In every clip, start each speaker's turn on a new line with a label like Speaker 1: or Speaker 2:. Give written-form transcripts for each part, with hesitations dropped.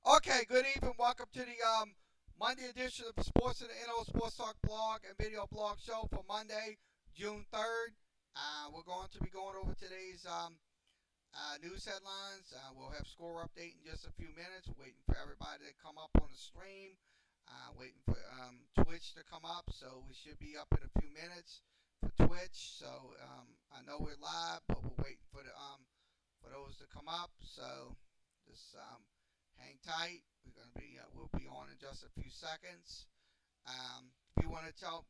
Speaker 1: Okay, good evening. Welcome to the Monday edition of Sports and the NO Sports Talk blog and video blog show for Monday, June 3rd. We're going to be going over today's news headlines. We'll have score update in just a few minutes. Waiting for everybody to come up on the stream. Waiting for Twitch to come up, so we should be up in a few minutes for Twitch. So I know we're live, but we're waiting for the for those to come up. So just hang tight. We'll be on in just a few seconds. If you want to tell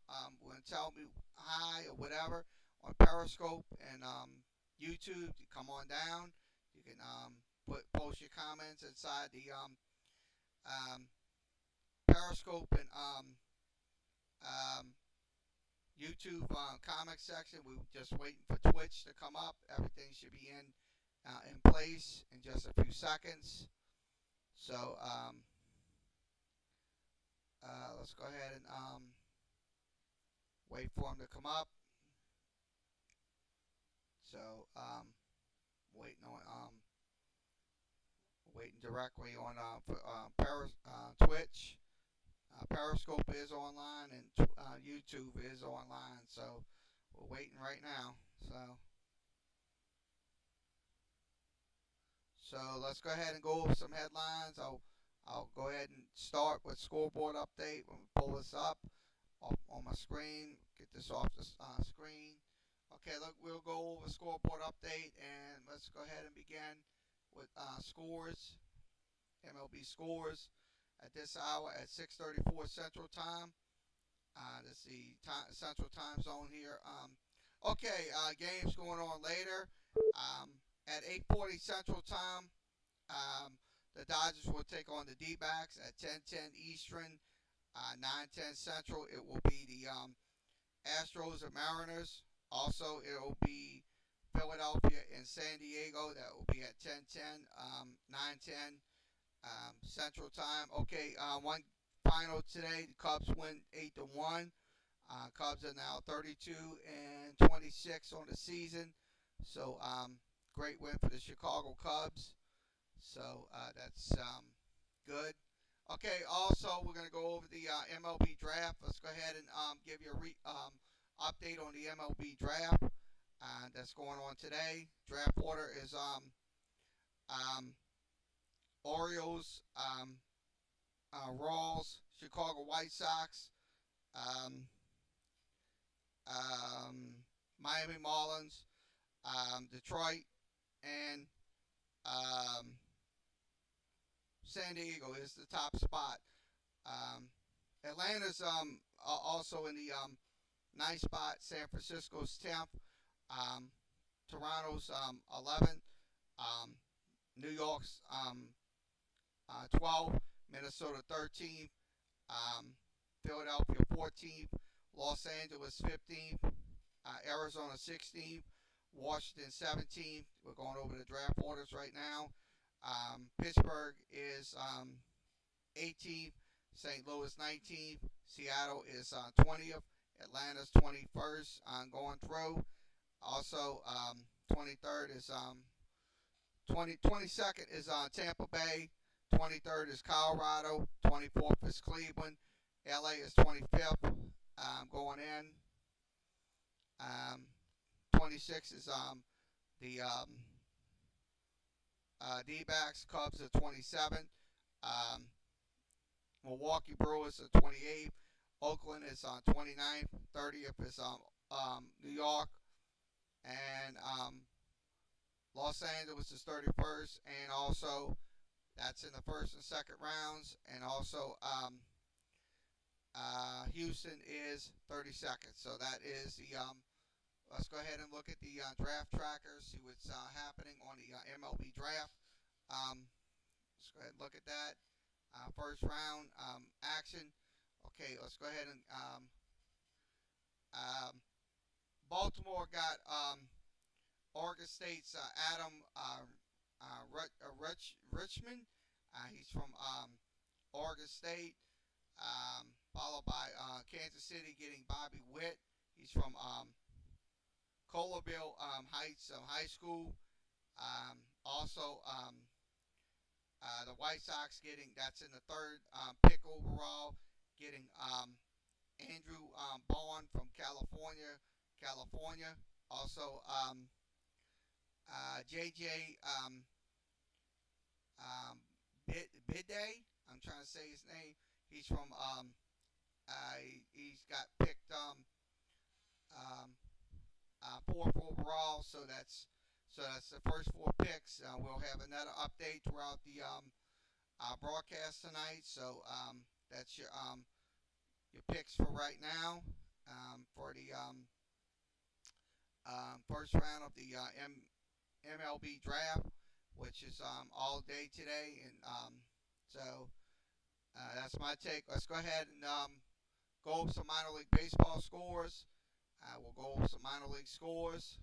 Speaker 1: me hi or whatever on Periscope and YouTube, you come on down. You can post your comments inside the um, Periscope and um, YouTube comment section. We're just waiting for Twitch to come up. Everything should be in place in just a few seconds. So let's go ahead and wait for them to come up. So waiting on waiting directly on Twitch. Periscope is online and YouTube is online. So we're waiting right now. So let's go ahead and go over some headlines. I'll go ahead and start with scoreboard update. When we pull this up on my screen, get this off the screen. Okay, look, we'll go over scoreboard update and let's go ahead and begin with scores. MLB scores at this hour at 6:34 Central Time. That's the Central Time Zone here. Okay, games going on later. At 8:40 Central Time, the Dodgers will take on the D-backs at 10:10 Eastern, 9:10 Central. It will be the Astros and Mariners. Also, it will be Philadelphia and San Diego. That will be at 10:10, 9:10 Central Time. Okay, one final today. The Cubs win 8-1. Cubs are now 32-26 on the season. So great win for the Chicago Cubs. So that's good. Okay, also we're going to go over the MLB draft. Let's go ahead and give you a update on the MLB draft that's going on today. Draft order is Orioles, Royals, Chicago White Sox, um, Miami Marlins, Detroit, and um, San Diego is the top spot. Atlanta's also in the ninth spot. San Francisco's 10th. Um, Toronto's 11th. Um, New York's 12th. Minnesota 13th. Philadelphia 14th. Los Angeles 15th. Arizona 16th. Washington 17th. We're going over the draft orders right now. Pittsburgh is 18th. St. Louis 19th. Seattle is 20th. Atlanta's 21st going through. Also, 23rd is 22nd is Tampa Bay. 23rd is Colorado. 24th is Cleveland. LA is 25th going in. 26th is the D-backs. Cubs are 27th. Um, Milwaukee Brewers are 28th. Oakland is on 29th. 30th is New York. And Los Angeles is 31st. And also, that's in the first and second rounds. And also, Houston is 32nd. So that is the. Let's go ahead and look at the draft trackers, see what's happening on the MLB draft. Let's go ahead and look at that. First round action. Okay, let's go ahead and um, Baltimore got Oregon State's Adam Richmond. He's from Oregon State. Followed by Kansas City getting Bobby Witt. He's from Colleyville Heights High School. Also, The White Sox getting, that's in the third pick overall, getting Andrew Bowen from California. Also, JJ um, Biday. I'm trying to say his name. He's from he's got picked um, fourth overall. So that's the first four picks. We'll have another update throughout the broadcast tonight. So that's your picks for right now for the first round of the MLB draft, which is all day today. And so that's my take. Let's go ahead and go over some minor league baseball scores. We'll go over some minor league scores.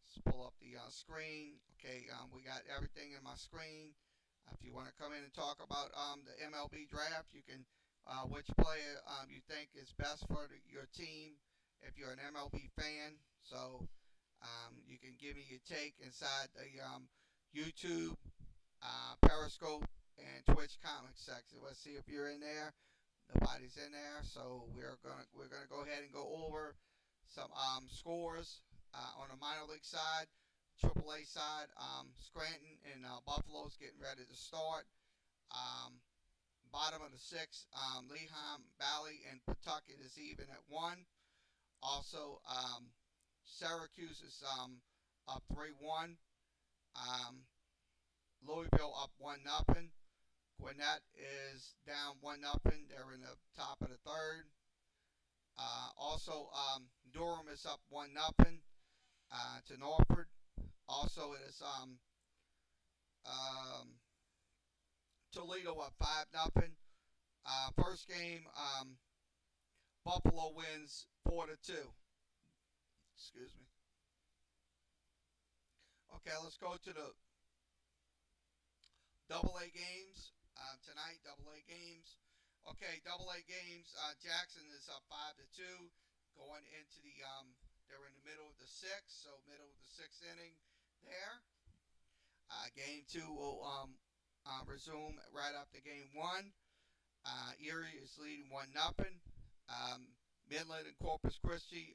Speaker 1: Let's pull up the screen. Okay, we got everything in my screen. If you want to come in and talk about the MLB draft, you can. Which player you think is best for your team if you're an MLB fan. So you can give me your take inside the YouTube, Periscope, and Twitch comments section. Let's see if you're in there. Nobody's in there, so we're gonna go ahead and go over some scores on the minor league side, AAA side. Scranton and Buffalo's getting ready to start. Bottom of the sixth, Lehigh Valley and Pawtucket is even at 1. Also, Syracuse is up 3-1. Louisville up 1-0. Gwinnett is down 1-0. They're in the top of the third. Also, Durham is up 1-0 to Norfolk. Also, it is Toledo up 5-0. First game, Buffalo wins 4-2. Excuse me. Okay, let's go to the AA games tonight. AA games. Okay, AA games. Jackson is up 5-2, going into the they're in the middle of the sixth, so middle of the sixth inning there. Game 2 will resume right after game 1. Erie is leading 1-0. Midland and Corpus Christi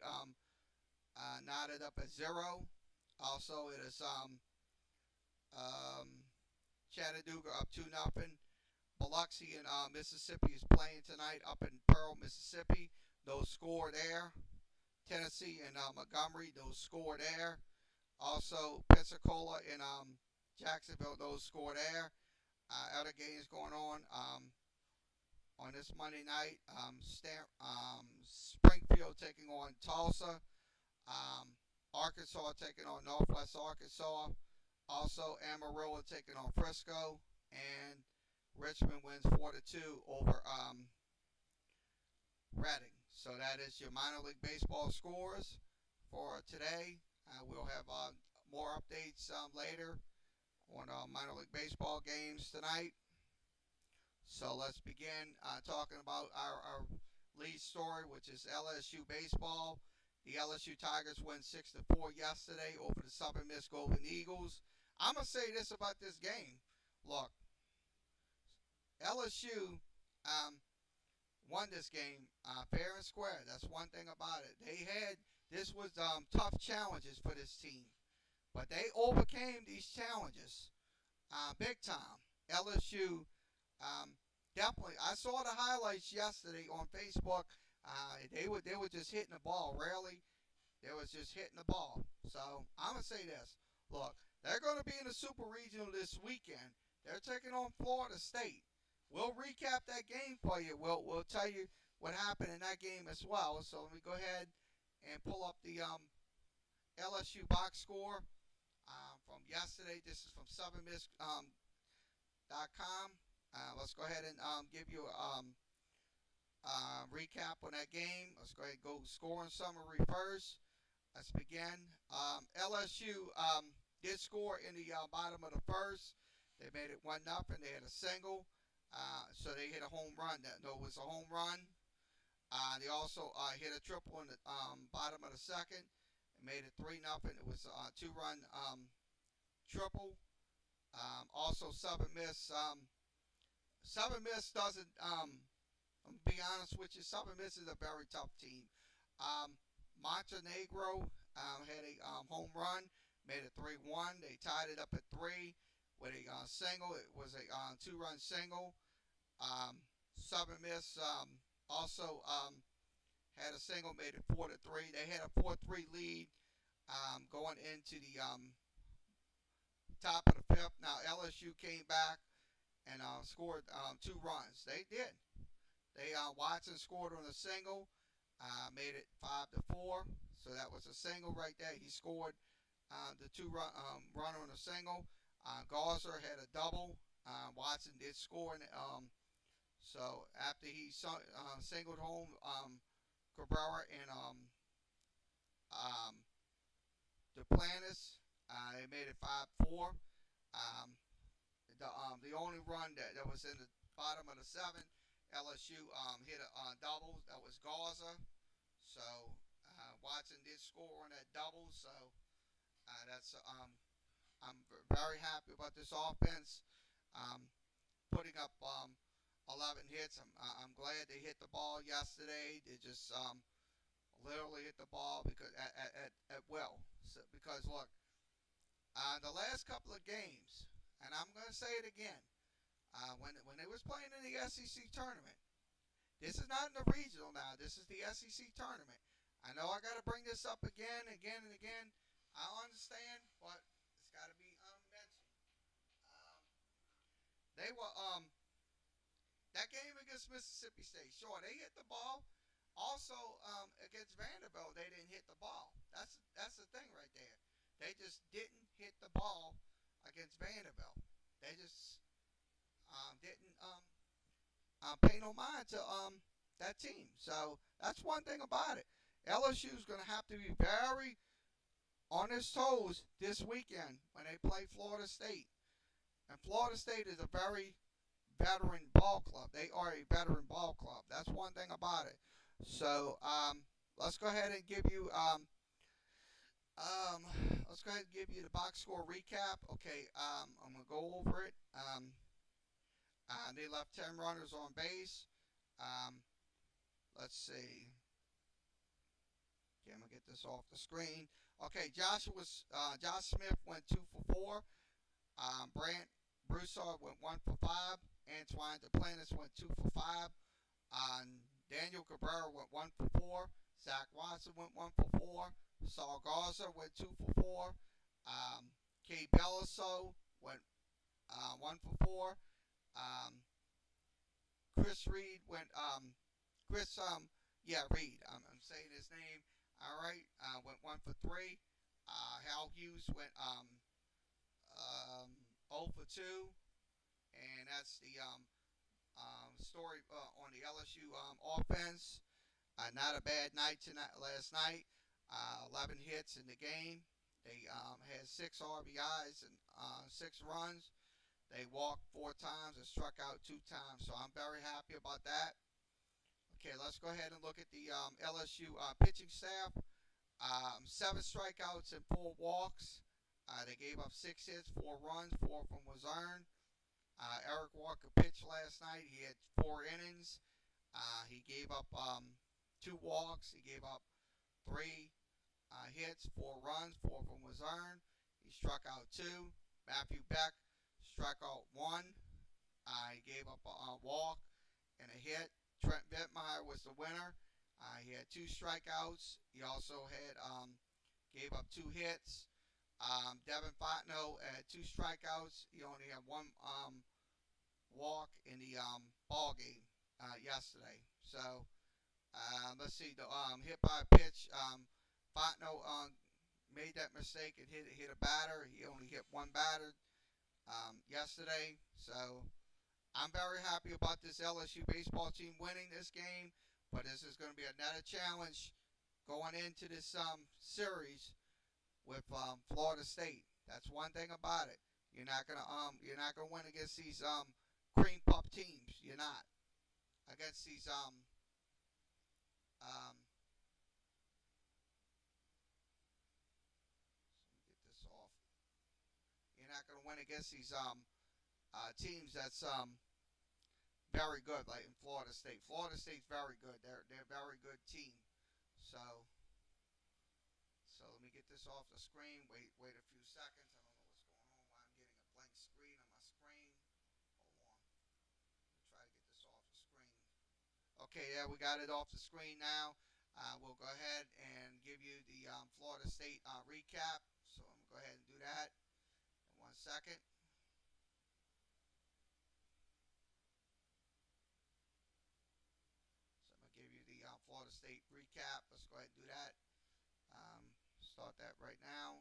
Speaker 1: knotted up at 0. Also, it is Chattanooga up 2-0. Biloxi and Mississippi is playing tonight up in Pearl, Mississippi. Those score there. Tennessee and Montgomery, those score there. Also, Pensacola and Jacksonville, those score there. Other games going on this Monday night. Springfield taking on Tulsa. Arkansas taking on Northwest Arkansas. Also, Amarillo taking on Frisco. And Richmond wins 4-2 over Reading. So that is your minor league baseball scores for today. We'll have more updates later on minor league baseball games tonight. So let's begin talking about our lead story, which is LSU baseball. The LSU Tigers won 6-4 yesterday over the Southern Miss Golden Eagles. I'm going to say this about this game. Look, LSU won this game fair and square. That's one thing about it. This was tough challenges for this team, but they overcame these challenges big time. LSU definitely. I saw the highlights yesterday on Facebook. They were just hitting the ball. Rarely, they was just hitting the ball. So I'm gonna say this. Look, they're gonna be in the Super Regional this weekend. They're taking on Florida State. We'll recap that game for you. We'll tell you what happened in that game as well. So let me go ahead and pull up the LSU box score from yesterday. This is from SouthernMiss.com. Let's go ahead and give you a recap on that game. Let's go ahead and go scoring summary first. Let's begin. LSU did score in the bottom of the first. They made it 1-0. They had a single. So they hit a home run. It was a home run. They also hit a triple in the bottom of the second. It made it 3-0. It was a 2-run triple. Also, Southern Miss. Southern Miss doesn't. I'm gonna be honest with you. Southern Miss is a very tough team. Um, Montenegro had a home run, made it 3-1. They tied it up at three with a single. It was a two-run single. Um, Southern Miss also had a single, made it 4-3. They had a 4-3 lead going into the top of the fifth. Now LSU came back and scored two runs. They did. Watson scored on a single, made it 5-4. So that was a single right there. He scored the run on a single. Garza had a double. Watson did score. So after he singled home Cabrera and um, Duplantis, they made it 5-4. Um, the only run that was in the bottom of the seventh, LSU hit a double. That was Garza. So Watson did score on that double. So that's I'm very happy about this offense. Um, Putting up 11 hits. I'm glad they hit the ball yesterday. They just literally hit the ball because at will. So, because look, the last couple of games, and I'm going to say it again, when they was playing in the SEC tournament, this is not in the regional now. This is the SEC tournament. I know I got to bring this up again, again, and again. I understand, but it's got to be mentioned. Um, they were that game against Mississippi State. Sure, they hit the ball. Also, against Vanderbilt, they didn't hit the ball. That's the thing right there. They just didn't hit the ball against Vanderbilt. They just didn't pay no mind to that team. So that's one thing about it. LSU is going to have to be very on his toes this weekend when they play Florida State. And Florida State is a very veteran ball club. They are a veteran ball club. That's one thing about it. So let's go ahead and give you um, let's go ahead and give you the box score recap. Okay, I'm gonna go over it. They left 10 runners on base. Um, let's see. Okay, I'm gonna get this off the screen. Okay, Josh Smith went 2 for 4. Brant Broussard went 1 for 5. Antoine Duplantis went 2 for 5. Daniel Cabrera went 1 for 4. Zach Watson went 1 for 4. Saul Garza went 2 for 4. Kay Bellaso went 1 for 4. Chris Reed went Reed. I'm saying his name. All right, went 1 for 3. Hal Hughes went 0 for 2, and that's the story on the LSU offense. Not a bad night last night. 11 hits in the game. They had 6 RBIs and 6 runs. They walked 4 times and struck out 2 times. So I'm very happy about that. Okay, let's go ahead and look at the LSU pitching staff. 7 strikeouts and 4 walks. They gave up 6 hits, 4 runs, 4 of them was earned. Eric Walker pitched last night. He had 4 innings. He gave up 2 walks. He gave up 3 hits, 4 runs, 4 of them was earned. He struck out 2. Matthew Beck struck out 1. He gave up a walk and a hit. Trent Vittmeyer was the winner. He had 2 strikeouts. He also had gave up 2 hits. Devin Fontenot had 2 strikeouts. He only had 1 walk in the ball game yesterday. So let's see the hit by pitch. Fontenot made that mistake and hit a batter. He only hit 1 batter yesterday. So I'm very happy about this LSU baseball team winning this game. But this is going to be another challenge going into this series with Florida State. That's one thing about it. You're not gonna win against these cream puff teams. You're not against these um get this off. You're not going to win against these teams that's very good, like in Florida State. Florida State's very good. They're a very good team. So let me get this off the screen. Wait a few seconds. I don't know what's going on. Why I'm getting a blank screen on my screen. Hold on. I'll try to get this off the screen. Okay, yeah, we got it off the screen now. We'll go ahead and give you the Florida State recap. So I'm going to go ahead and do that in 1 second. So I'm going to give you the Florida State recap. Let's go ahead and do that. Start that right now.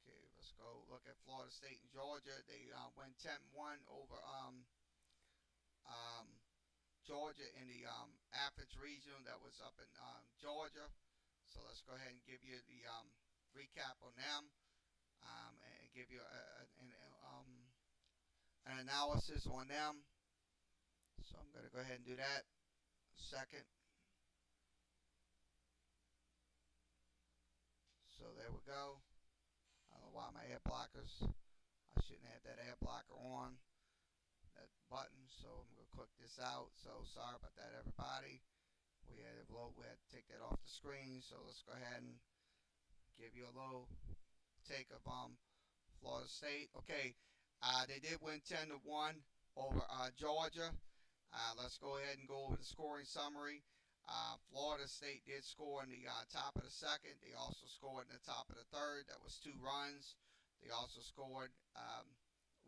Speaker 1: Okay, let's go look at Florida State and Georgia. They went 10-1 over um, Georgia in the Athens region that was up in Georgia. So let's go ahead and give you the recap on them and give you an analysis on them. So I'm going to go ahead and do that. Second. So there we go. I don't know why my ad blockers. I shouldn't have that ad blocker on. That button. So I'm going to click this out. So sorry about that, everybody. We had to take that off the screen. So let's go ahead and give you a little take of Florida State. Okay, they did win 10-1 over Georgia. Let's go ahead and go over the scoring summary. Florida State did score in the top of the second. They also scored in the top of the third. That was 2 runs. They also scored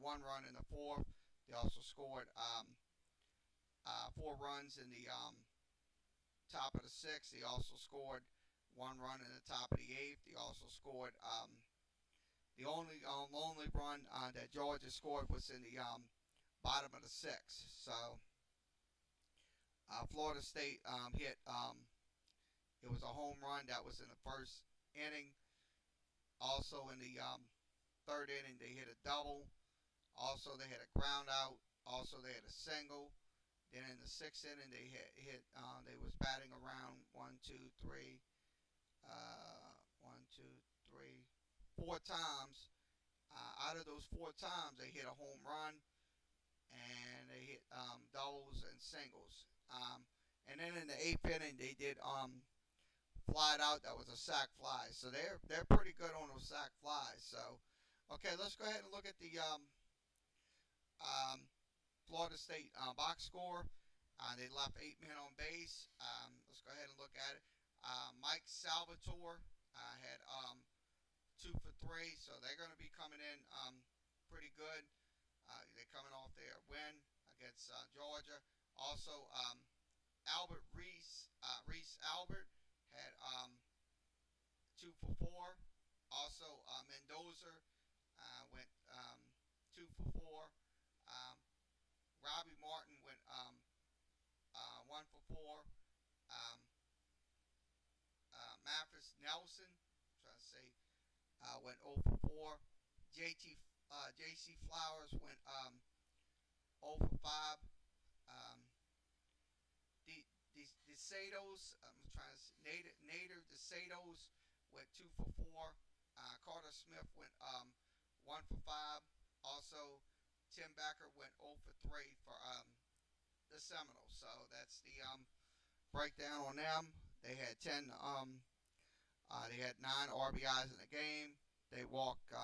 Speaker 1: 1 run in the fourth. They also scored 4 runs in the top of the sixth. They also scored 1 run in the top of the eighth. They also scored the only run that Georgia scored was in the bottom of the sixth. So Florida State hit. It was a home run that was in the first inning. Also in the third inning, they hit a double. Also, they had a ground out. Also, they had a single. Then in the sixth inning, they hit. They was batting around 4 times. Out of those 4 times, they hit a home run, and they hit doubles and singles. And then in the eighth inning, they did fly out. That was a sac fly. So they're pretty good on those sac flies. So okay, let's go ahead and look at the Florida State box score. They left 8 men on base. Let's go ahead and look at it. Mike Salvatore had 2 for 3, so they're going to be coming in pretty good. They're coming off their win against Georgia. Also, Albert Reese Albert had 2 for 4. Also, Mendoza went 2 for 4. Robbie Martin went 1 for 4. Mathis Nelson, I'm trying to say, went 0 for 4. J.C. Flowers went 0 for 5. DeSatos, I'm trying to say, Nader DeSatos went 2 for 4. Carter Smith went 1 for 5. Also, Tim Becker went 0 for 3 for the Seminoles. So that's the breakdown on them. They had 10. They had 9 RBIs in the game. They walked.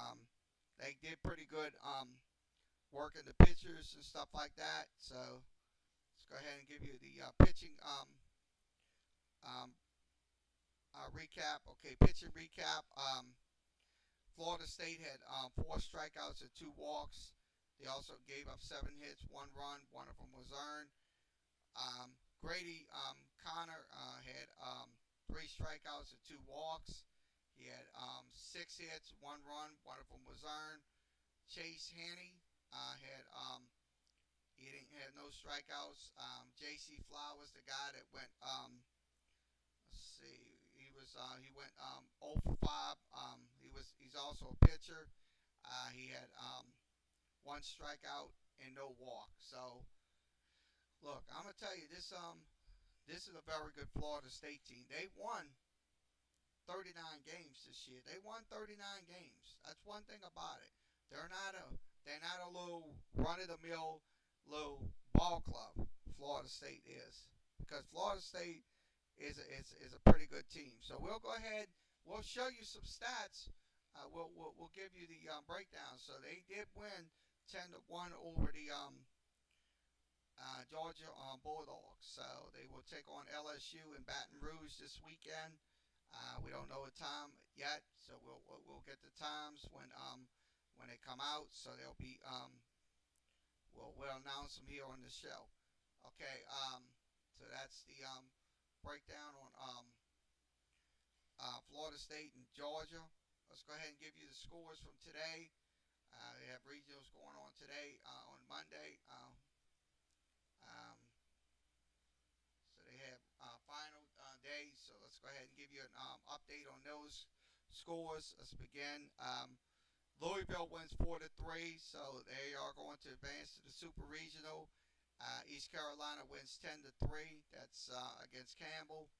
Speaker 1: They did pretty good working the pitchers and stuff like that. So let's go ahead and give you the pitching recap. Okay, pitching recap. Florida State had 4 strikeouts and 2 walks. They also gave up 7 hits, 1 run. One of them was earned. Grady Connor had 3 strikeouts and 2 walks. He had 6 hits, 1 run. One of them was earned. Chase Hanney had he didn't have no strikeouts. J.C. Flowers, the guy that went let's see, he went 0 for 5. He's also a pitcher. He had 1 strikeout and no walk. So look, I'm gonna tell you this is a very good Florida State team. They won 39 games this year. They won 39 games. That's one thing about it. They're not a little run of the mill little ball club. Florida State is, because Florida State is a pretty good team. So we'll go ahead. We'll show you some stats. We'll give you the breakdown. So they did win 10-1 over the Georgia Bulldogs. So they will take on LSU in Baton Rouge this weekend. We don't know the time yet, so we'll get the times when they come out. So they'll be we'll announce them here on the show. Okay, so that's the breakdown on Florida State and Georgia. Let's go ahead and give you the scores from today. They have regionals going on today on Monday. Um, so they have final days. So let's go ahead and give you an update on those scores. Let's begin. Louisville wins 4-3, so they are going to advance to the Super Regional. East Carolina wins 10-3. That's against Campbell,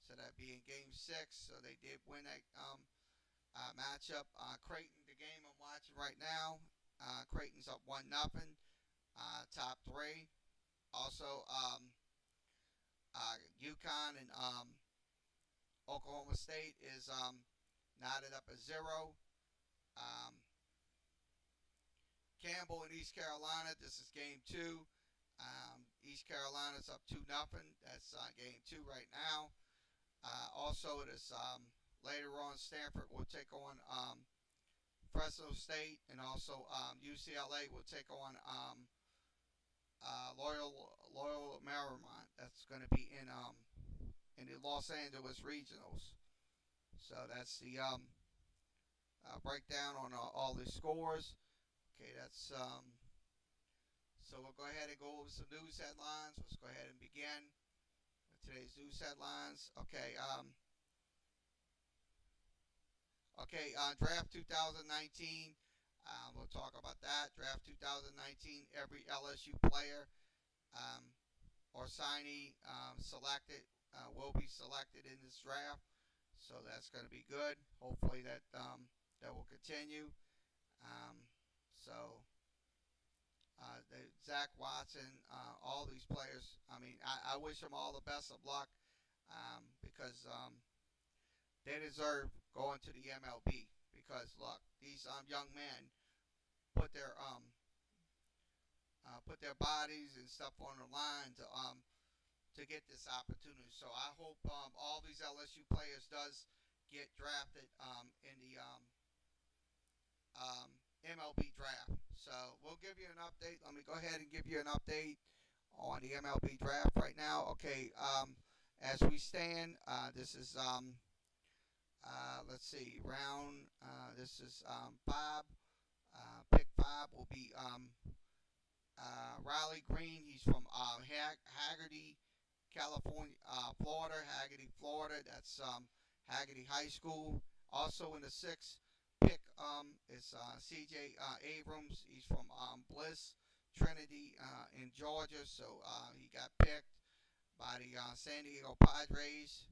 Speaker 1: so that'd be in Game 6. So they did win that matchup. Creighton, the game I'm watching right now. Creighton's up 1-0. Top three. Also, UConn and Oklahoma State is knotted up at 0. Um, Campbell and East Carolina. This is game 2. East Carolina's up 2-0. That's game 2 right now. Also, it is later on. Stanford will take on Fresno State, and also UCLA will take on Loyola Marymount. That's going to be in the Los Angeles Regionals. So that's the breakdown on all the scores. Okay, that's so we'll go ahead and go over some news headlines. Let's go ahead and begin with today's news headlines. Okay, draft 2019. We'll talk about that. Draft 2019. Every LSU player or signee will be selected in this draft. So that's going to be good. Hopefully that will continue. So Zach Watson, all these players. I mean, I wish them all the best of luck because they deserve going to the MLB. Because look, these young men put their bodies and stuff on the line to get this opportunity. So I hope all these LSU players does get drafted in the MLB draft. So we'll give you an update. Let me go ahead and give you an update on the MLB draft right now. Okay, as we stand, this is let's see, round. This is 5. Pick 5 will be Riley Green. He's from Haggerty, California, Florida. Haggerty, Florida. That's Haggerty High School. Also in the 6th pick is C.J. Abrams. He's from Bliss, Trinity in Georgia. So he got picked by the San Diego Padres.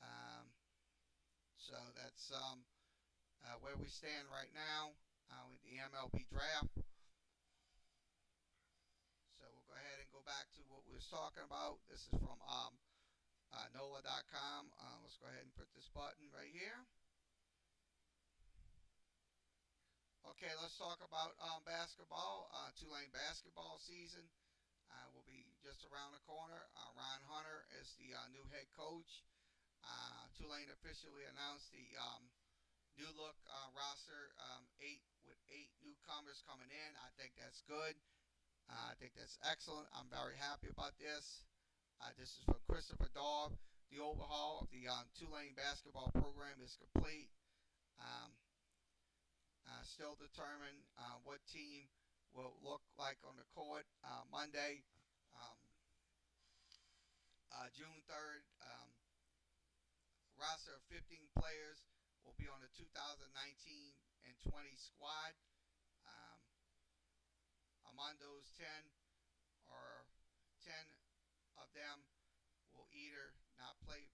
Speaker 1: Um, so that's where we stand right now with the MLB draft. So we'll go ahead and go back to what we was talking about. This is from NOLA.com. Let's go ahead and put this button right here. Okay, let's talk about basketball. Tulane basketball season will be just around the corner. Ron Hunter is the new head coach. Tulane officially announced the new look roster, 8 newcomers coming in. I think that's good. I think that's excellent. I'm very happy about this. This is from Christopher Daub. The overhaul of the Tulane basketball program is complete. Um, Still determine what team will look like on the court Monday, um, June 3rd. Roster of 15 players will be on the 2019 and 20 squad. Um, Among those 10 or 10 of them will either not play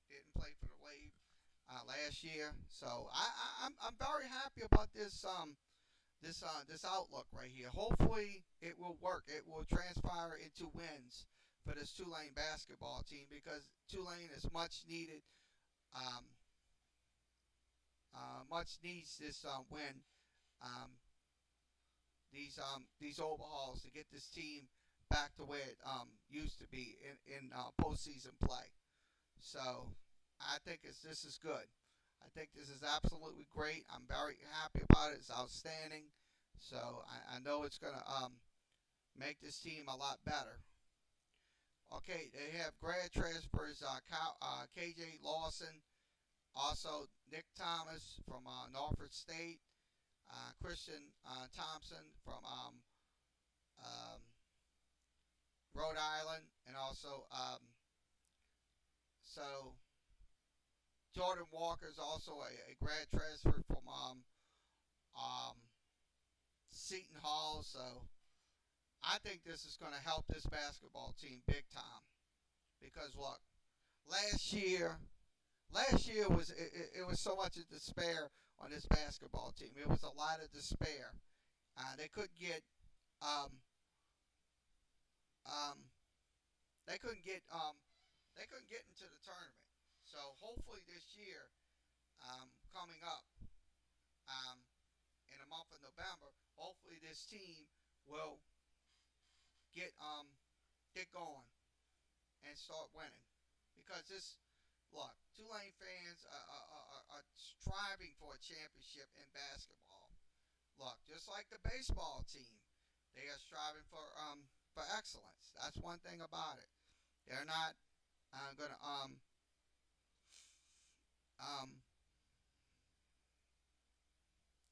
Speaker 1: didn't play for the Wave last year. So I'm very happy about this this outlook right here. Hopefully, it will work. It will transpire into wins for this Tulane basketball team because Tulane is much needed. Um, much needs this win. Um, these overhauls to get this team back to where it used to be in postseason play. So I think this is good. I think this is absolutely great. I'm very happy about it. It's outstanding. So I know it's gonna make this team a lot better. Okay, they have grad transfers. KJ Lawson, also Nick Thomas from Norfolk State, Christian Thompson from um, Rhode Island, and also so Jordan Walker is also a grad transfer from um, Seton Hall. So I think this is going to help this basketball team big time because look, last year it was so much of despair on this basketball team. It was a lot of despair. They couldn't get um, um, they couldn't get they couldn't get into the tournament. So hopefully this year, coming up um, in the month of November, hopefully this team will get get going and start winning. Because this, look, Tulane fans are striving for a championship in basketball. Look, just like the baseball team, they are striving for excellence. That's one thing about it. They're not gonna um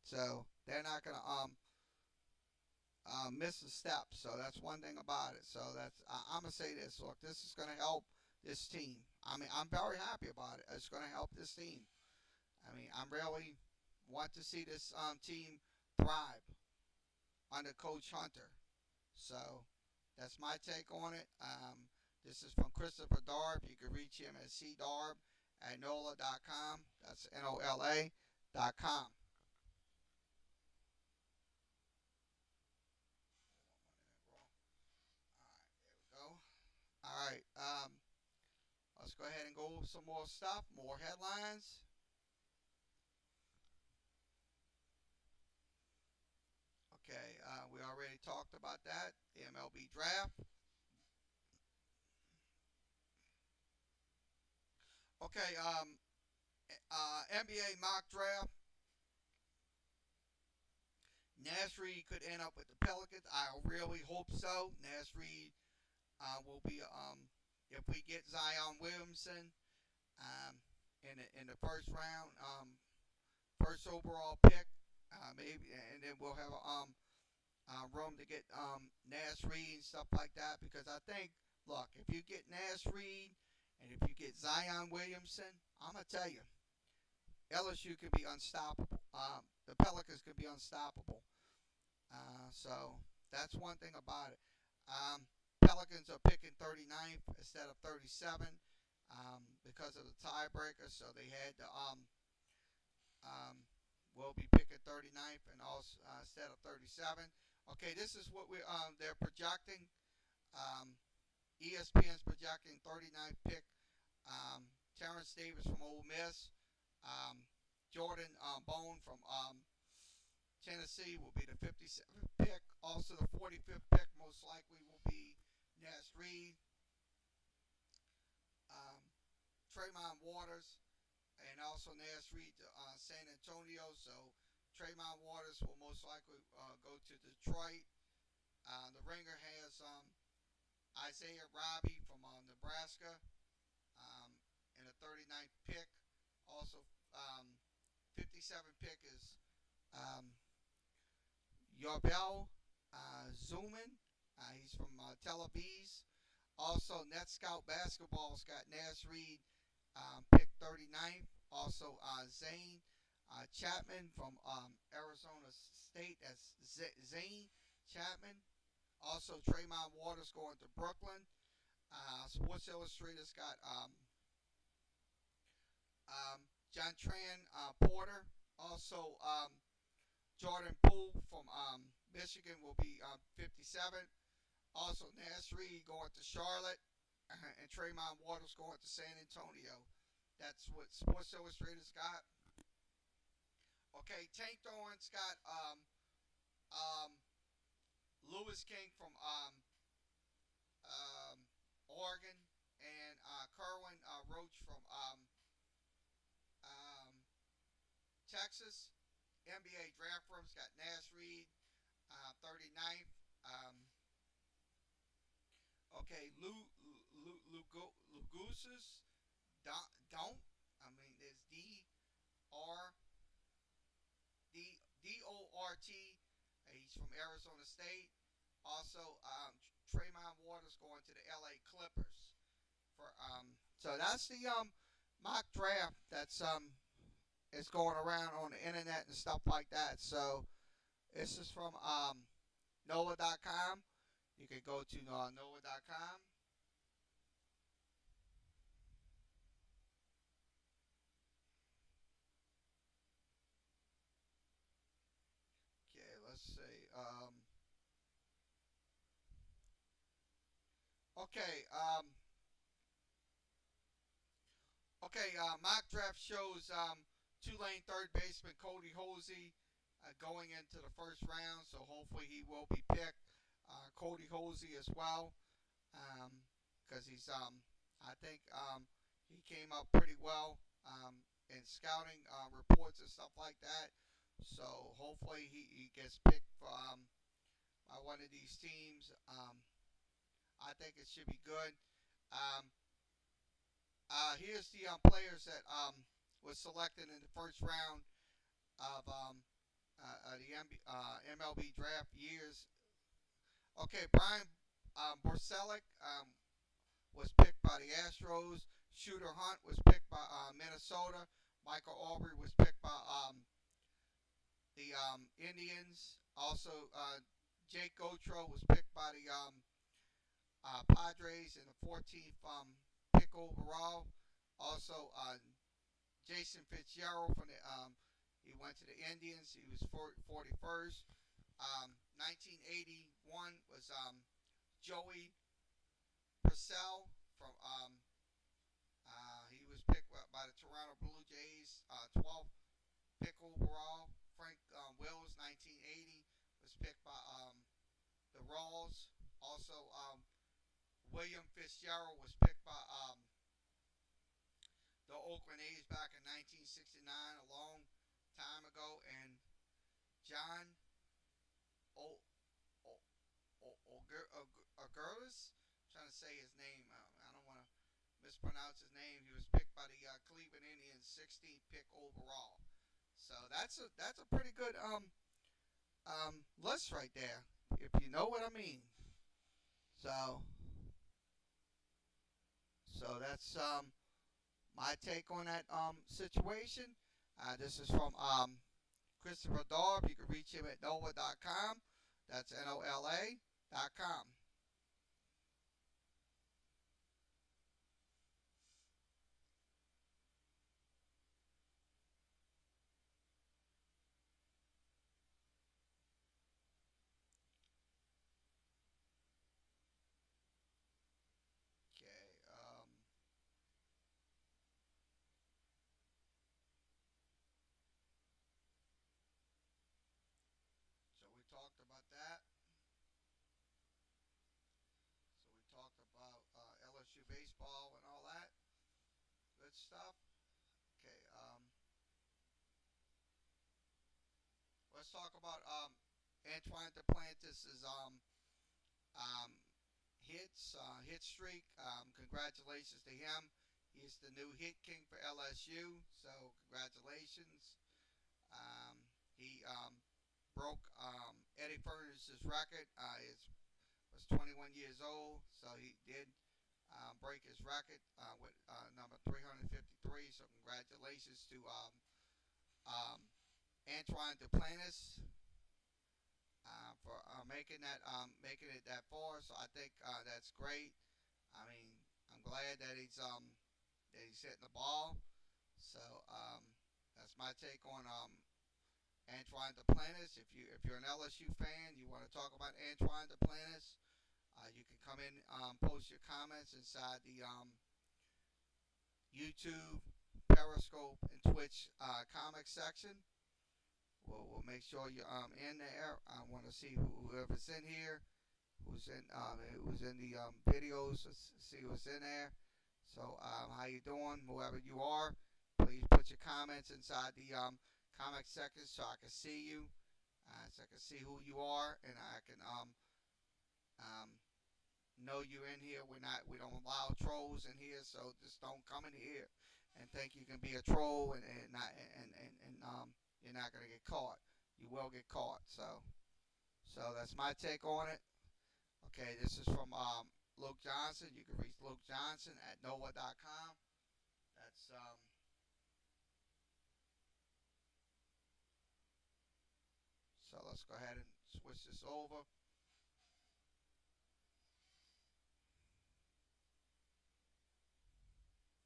Speaker 1: so they're not gonna miss a step. So that's one thing about it. So I'm gonna say this. Look, this is gonna help this team. I mean, I'm very happy about it. It's gonna help this team. I mean, I really want to see this team thrive under Coach Hunter. So that's my take on it. This is from Christopher Darb. You can reach him at cdarb at NOLA.com. That's NOLA.com. All right, there we go. All right. Let's go ahead and go over some more stuff, more headlines. Okay, we already talked about that. The MLB draft. Okay, NBA mock draft. Nash Reed could end up with the Pelicans. I really hope so. Nash Reed will be if we get Zion Williamson um, in the first round, first overall pick, maybe, and then we'll have room to get Nash Reed and stuff like that. Because I think, look, if you get Nash Reed and if you get Zion Williamson, I'm gonna tell you, LSU could be unstoppable. The Pelicans could be unstoppable. So that's one thing about it. Pelicans are picking 39th instead of 37 because of the tiebreaker. So they had to um, will be picking 39th and also instead of 37. Okay, this is what they're projecting. Um, ESPN's projecting 39th pick. Terrence Davis from Ole Miss. Um, Jordan Bone from Tennessee will be the 57th pick. Also, the 45th pick most likely will be Nash Reed, um, Tremont Waters, and also Nash Reed to San Antonio. So Tremont Waters will most likely go to Detroit. The Ringer has Isaiah Robbie from Nebraska in the 39th pick. Also, 57th pick is Yorbel Zuman. He's from Tel Aviv. Also, Net Scout Basketball's got Nash Reed pick 39th. Also, Zane Chapman from Arizona State. That's Zane Chapman. Also, Tremont Waters going to Brooklyn. Sports Illustrated's got John Tran Porter. Also, Jordan Poole from Michigan will be 57. Also, Nash Reed going to Charlotte, and Tremont Waters going to San Antonio. That's what Sports Illustrated's got. Okay, Tank Thorne's got um, Lewis King from um, Oregon, and Kerwin Roach from um, Texas. NBA draft room's got Nash Reed, 39th. Okay, Lugusis don't. I mean, there's D-O-R-T. He's from Arizona State. Also, Tremont Waters going to the LA Clippers. So that's the mock draft that's is going around on the internet and stuff like that. So this is from NOLA.com. You can go to NOLA.com. Okay, let's see. Okay. Mock draft shows Tulane third baseman Cody Hosey going into the first round, so hopefully he will be picked. Cody Hosey as well, because he's I think he came up pretty well in scouting reports and stuff like that. So hopefully he gets picked for, by one of these teams. I think it should be good. Um, Here's the players that was selected in the first round of the MLB draft years. Okay, Brian Borsellic was picked by the Astros. Shooter Hunt was picked by Minnesota. Michael Aubrey was picked by the Indians. Also, Jake Gautreau was picked by the Padres in the 14th pick overall. Also, Jason Fitzgerald from the he went to the Indians. He was 41st. 1981 was Joey Purcell from he was picked by the Toronto Blue Jays. 12th pick overall. Frank Wills, 1980, was picked by the Rawls. Also, William Fitzgerald was picked by the Oakland A's back in 1969, a long time ago. And John O. O'Gurlis, trying to say his name. I don't want to mispronounce his name. He was picked by the Cleveland Indians, 16th pick overall. So that's a pretty good list right there, if you know what I mean. So that's my take on that situation. This is from Christopher Daub. You can reach him at NOLA.com. That's NOLA.com. Okay. So we talked about that. So we talked about LSU baseball and all that good stuff. Okay. Let's talk about Antoine Duplantis' um, hit streak. Congratulations to him. He's the new hit king for LSU. So congratulations. He broke Eddie Furness's record. He was 21 years old, so he did break his record with number 353. So congratulations to Antoine Duplantis for making it that far. So I think that's great. I mean, I'm glad that he's hitting the ball. So that's my take on Antoine Duplantis. If you're an LSU fan, you want to talk about Antoine Duplantis, you can come in, post your comments inside the YouTube, Periscope, and Twitch comment section. We'll make sure you're in there. I want to see whoever's in here, who's in the videos. Let's see who's in there. So how you doing, whoever you are? Please put your comments inside the comment section so I can see you, so I can see who you are, and I can um, know you're in here. We don't allow trolls in here, so just don't come in here and think you can be a troll and you're not gonna get caught. You will get caught. So that's my take on it. Okay, this is from Luke Johnson. You can reach Luke Johnson at NOAA.com. That's so let's go ahead and switch this over.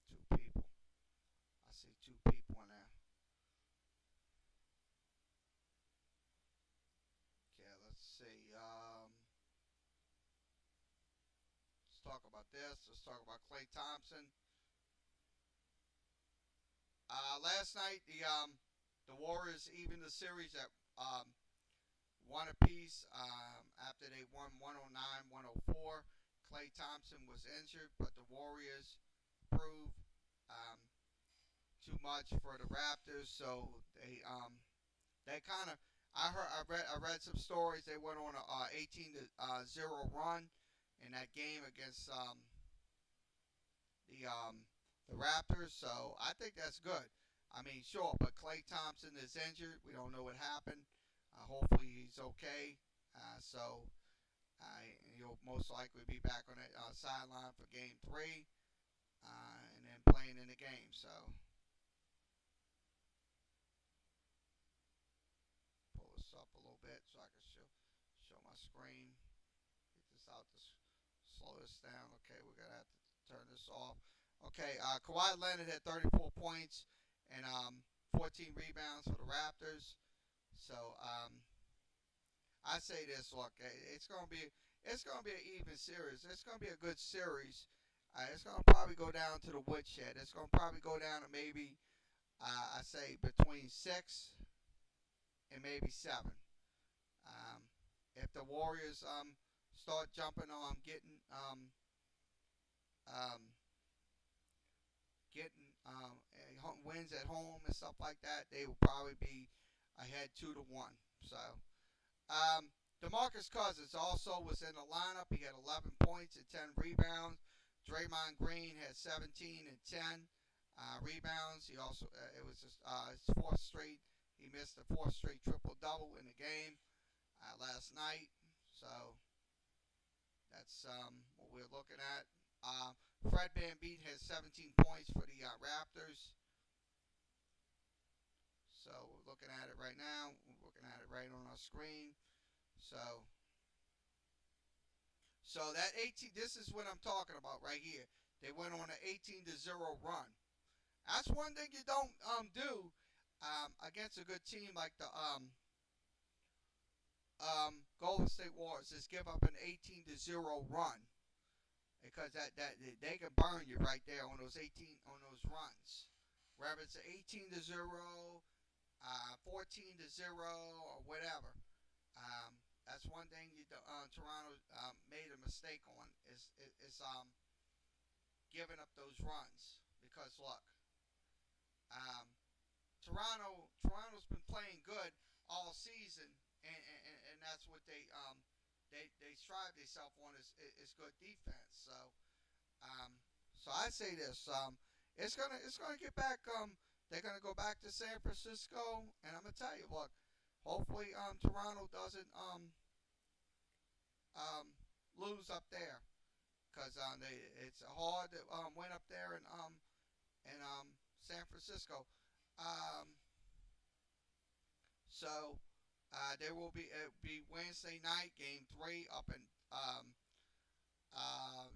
Speaker 1: Two people. I see two people in there. Okay, let's see. Let's talk about this. Let's talk about Klay Thompson. Last night, the Warriors even the series at one apiece after they won 109-104. Klay Thompson was injured, but the Warriors proved um, too much for the Raptors, so they kind of I read some stories. They went on a 18-0 run in that game against the the Raptors. So I think that's good. I mean, sure, but Klay Thompson is injured. We don't know what happened. Hopefully he's okay. So he'll most likely be back on the sideline for Game 3, and then playing in the game. So pull this up a little bit so I can show my screen. Get this out. Slow this down. Okay, we're gonna have to turn this off. Okay, Kawhi Leonard had 34 points and 14 rebounds for the Raptors. So I say this: look, it's gonna be an even series. It's gonna be a good series. It's gonna probably go down to the woodshed. It's gonna probably go down to maybe I say between 6 and maybe 7. Um, if the Warriors start jumping on um, getting wins at home and stuff like that, they will probably be ahead 2-1. So DeMarcus Cousins also was in the lineup. He had 11 points and 10 rebounds. Draymond Green had 17 and 10 rebounds. He also it was his fourth straight. He missed the fourth straight triple double in the game last night. So that's what we're looking at. Fred VanVleet has 17 points for the Raptors. So we're looking at it right now. We're looking at it right on our screen. So that 18. This is what I'm talking about right here. They went on an 18-0 run. That's one thing you don't do against a good team like the Golden State Warriors. Is give up an 18-0 run because that they can burn you right there on those runs. Whether it's an 18-0, 14-0, or whatever. That's one thing Toronto made a mistake on is giving up those runs because look, um, Toronto's been playing good all season, and that's what they strive themselves on is good defense. So I say this, it's gonna get back. They're gonna go back to San Francisco, and I'm gonna tell you, look, hopefully Toronto doesn't um, lose up there because it's hard to win up there in San Francisco. Um, so there will be Wednesday night game 3 up in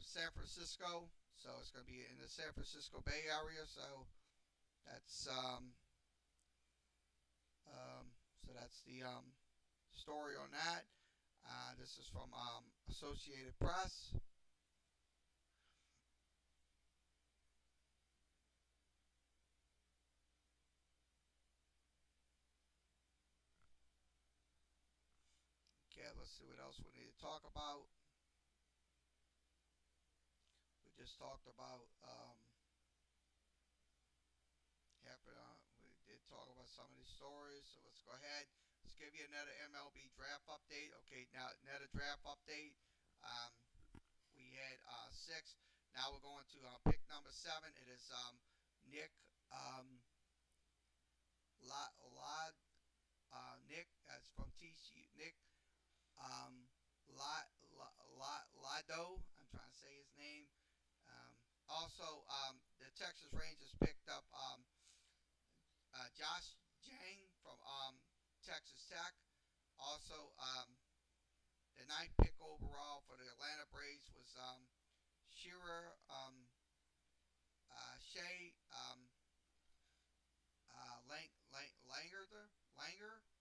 Speaker 1: San Francisco. So it's going to be in the San Francisco Bay Area. So that's So that's the story on that. This is from Associated Press. Okay, let's see what else we need to talk about. We just talked about we did talk about some of these stories. So let's go ahead. Let's give you another MLB draft update. Okay, now another draft update. Um, we had six. Now we're going to pick number 7. It is Nick Nick. That's from TCU. Nick um, Lado. I'm trying to say his name. Um, Also, the Texas Rangers picked up Josh Jang from Texas Tech. Also, the ninth pick overall for the Atlanta Braves was Shearer Shea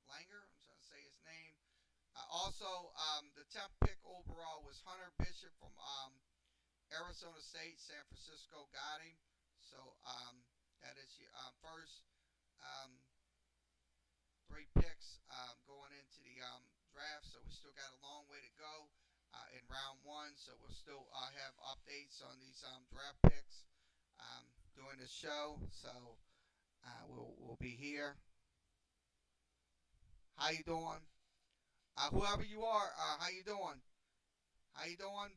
Speaker 1: Langer. I'm trying to say his name. Also, the 10th pick overall was Hunter Bishop from Arizona State. San Francisco got him. So that is your first um, 3 picks going into the draft. So we still got a long way to go in round 1. So we'll still have updates on these draft picks during the show. So we'll be here. How you doing? Whoever you are, how you doing? How you doing?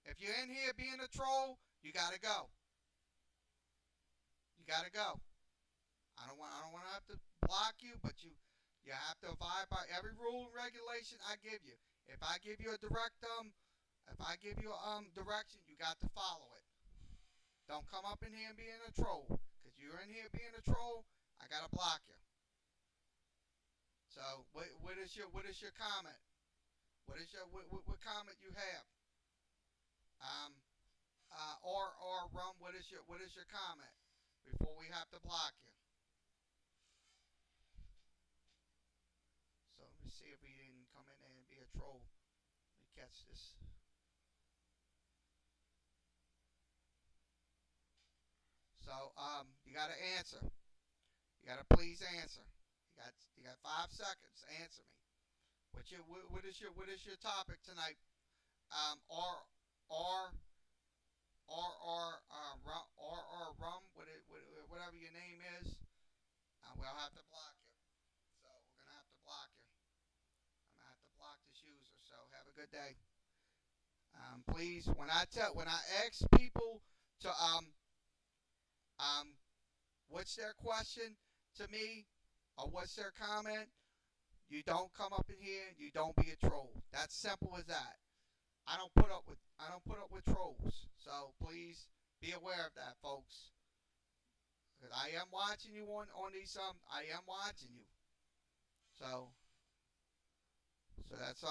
Speaker 1: If you're in here being a troll, you gotta go. You gotta go. I don't want to have to block you, but you have to abide by every rule and regulation I give you. If I give you a direction, you got to follow it. Don't come up in here and being a troll, cause you're in here being a troll. I gotta block you. So what is your comment? What comment you have? Um, or Rum, what is your comment before we have to block you? So let me see if we didn't come in there and be a troll. Let me catch this. So you got to answer. You got to please answer. You got 5 seconds. Answer me. What is your topic tonight? Or rum, whatever your name is. We'll have to block you. So we're gonna have to block you. I'm gonna have to block this user. So have a good day. Please, when I ask people to um what's their question to me or what's their comment, you don't come up in here and you don't be a troll. That's simple as that. I don't put up with trolls. So please be aware of that, folks. Because I am watching you on these I am watching you. So that's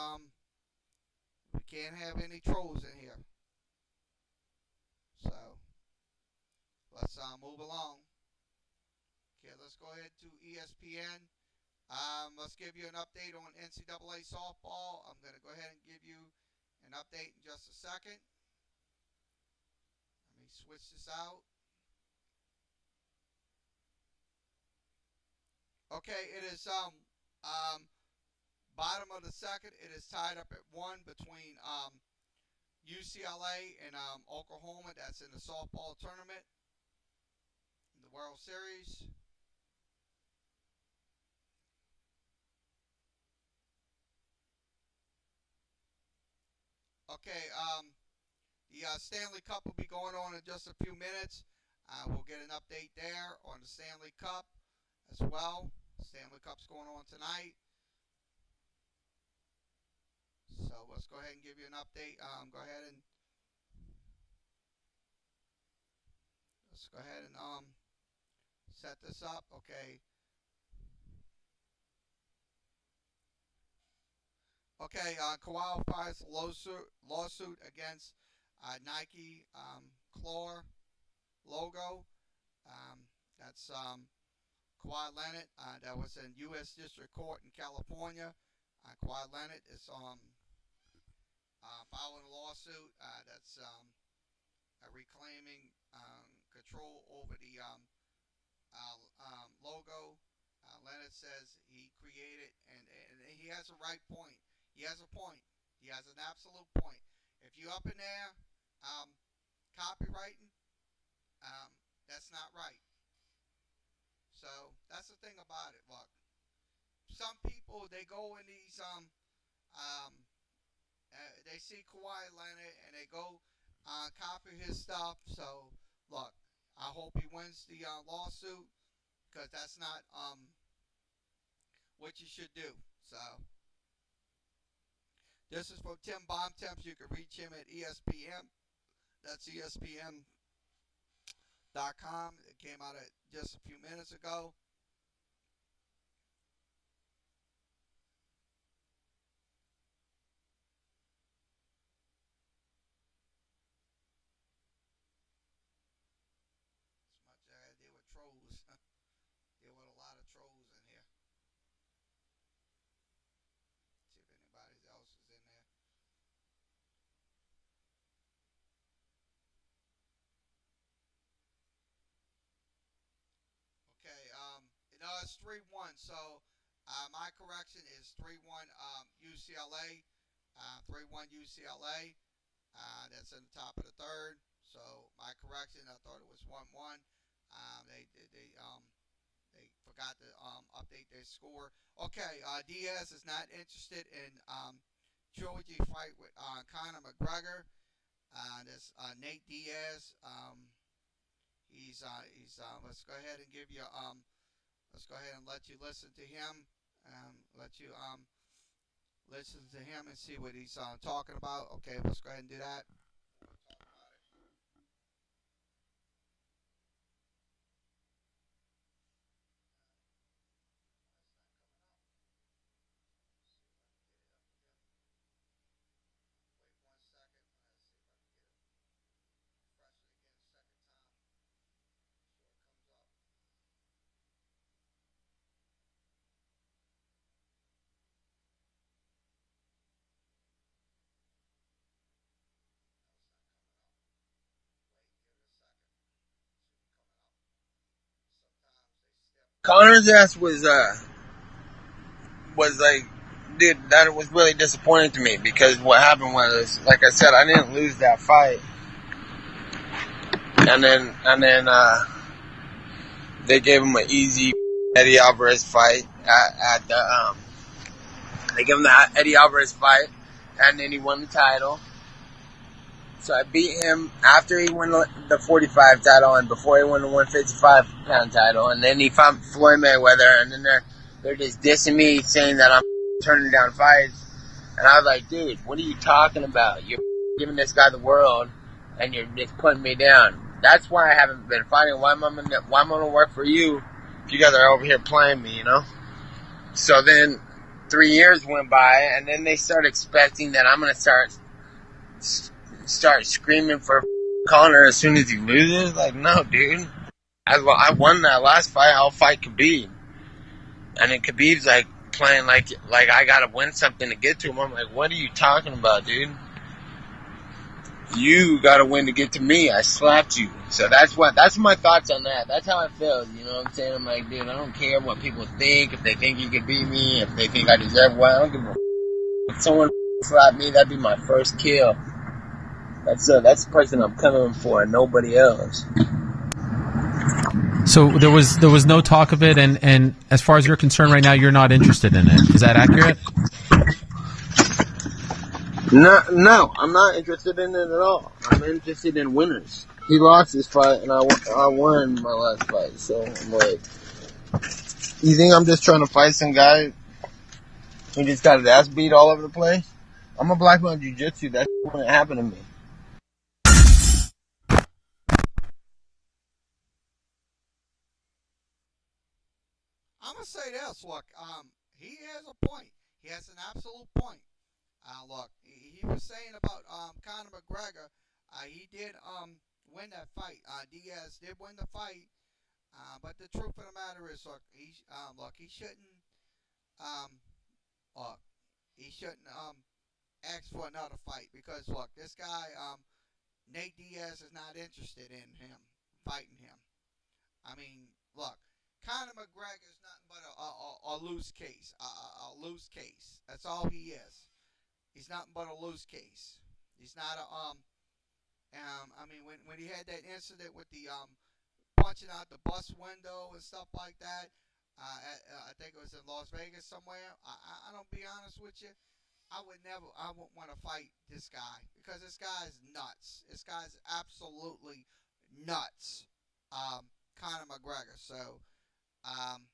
Speaker 1: we can't have any trolls in here. So let's move along. Okay, let's go ahead to ESPN. Let's give you an update on NCAA softball. I'm going to go ahead and give you an update in just a second. Let me switch this out. Okay, it is bottom of the second. It is tied up at 1 between UCLA and Oklahoma. That's in the softball tournament in the World Series. Okay, the Stanley Cup will be going on in just a few minutes. We'll get an update there on the Stanley Cup as well. Stanley Cup's going on tonight. So let's go ahead and give you an update. Let's go ahead and set this up. Okay. Okay. Kawhi files a lawsuit against Nike Clore logo. That's Kawhi Leonard. That was in U.S. District Court in California. Kawhi Leonard is filing a lawsuit that's reclaiming control over the logo. Leonard says he created, and he has a right point. He has a point. He has an absolute point. If you're up in there um, copywriting, um, that's not right. So that's the thing about it. Look, some people they go in these they see Kawhi Leonard and they go copy his stuff. So look, I hope he wins the lawsuit because that's not what you should do. So this is from Tim Bontemps. You can reach him at ESPN. That's ESPN.com. It came out just a few minutes ago. As much as I deal with trolls, deal with a lot of trolls in here. See if anybody else is in there. Okay, it's 3-1. So my correction is 3-1 UCLA. 3-1 UCLA. That's in the top of the third. So my correction, I thought it was 1-1. They forgot to update their score. Okay, Diaz is not interested in trilogy fight with Conor McGregor. That's Nate Diaz. He's let's go ahead and give you let's go ahead and let you listen to him. Let you listen to him and see what he's talking about. Okay, let's go ahead and do that. Wait 1 second. Let's see if I can get it. Refresh it again a second time. Sure it comes up.
Speaker 2: Connor's ass was like, dude, that was really disappointing to me because what happened was, like I said, I didn't lose that fight, and then they gave him an easy Eddie Alvarez fight at the they gave him the Eddie Alvarez fight, and then he won the title. So I beat him after he won the 45 title and before he won the 155-pound title. And then he fought Floyd Mayweather, and then they're just dissing me, saying that I'm turning down fights. And I was like, dude, what are you talking about? You're giving this guy the world, and you're just putting me down. That's why I haven't been fighting. Why am I gonna work for you if you guys are over here playing me, you know? So then 3 years went by, and then they start expecting that I'm gonna start screaming for Conor as soon as he loses. Like, no, dude. I won that last fight. I'll fight Khabib. And then Khabib's like playing like I gotta win something to get to him. I'm like, what are you talking about, dude? You gotta win to get to me. I slapped you. So that's my thoughts on that. That's how I feel. You know what I'm saying? I'm like, dude, I don't care what people think. If they think you can beat me, if they think I deserve one, I don't give a if someone slapped me, that'd be my first kill. That's the person I'm coming for, and nobody else.
Speaker 3: So there was no talk of it, and as far as you're concerned right now, you're not interested in it. Is that accurate?
Speaker 2: No, I'm not interested in it at all. I'm interested in winners. He lost his fight, and I won my last fight. So I'm like, you think I'm just trying to fight some guy who just got his ass beat all over the place? I'm a black belt in jiu-jitsu. That wouldn't happen to me.
Speaker 1: I'm gonna say this. Look, he has a point. He has an absolute point. Look, he was saying about Conor McGregor. He did win that fight. Diaz did win the fight. But the truth of the matter is, look, he shouldn't, um, look, he shouldn't, ask for another fight because look, this guy, Nate Diaz is not interested in him fighting him. I mean, look, Conor McGregor is nothing but a loose case, a loose case. That's all he is. He's nothing but a loose case. He's not a I mean, when he had that incident with the punching out the bus window and stuff like that, I think it was in Las Vegas somewhere. I don't be honest with you. I wouldn't want to fight this guy because this guy's nuts. This guy's absolutely nuts. Conor McGregor. So, um,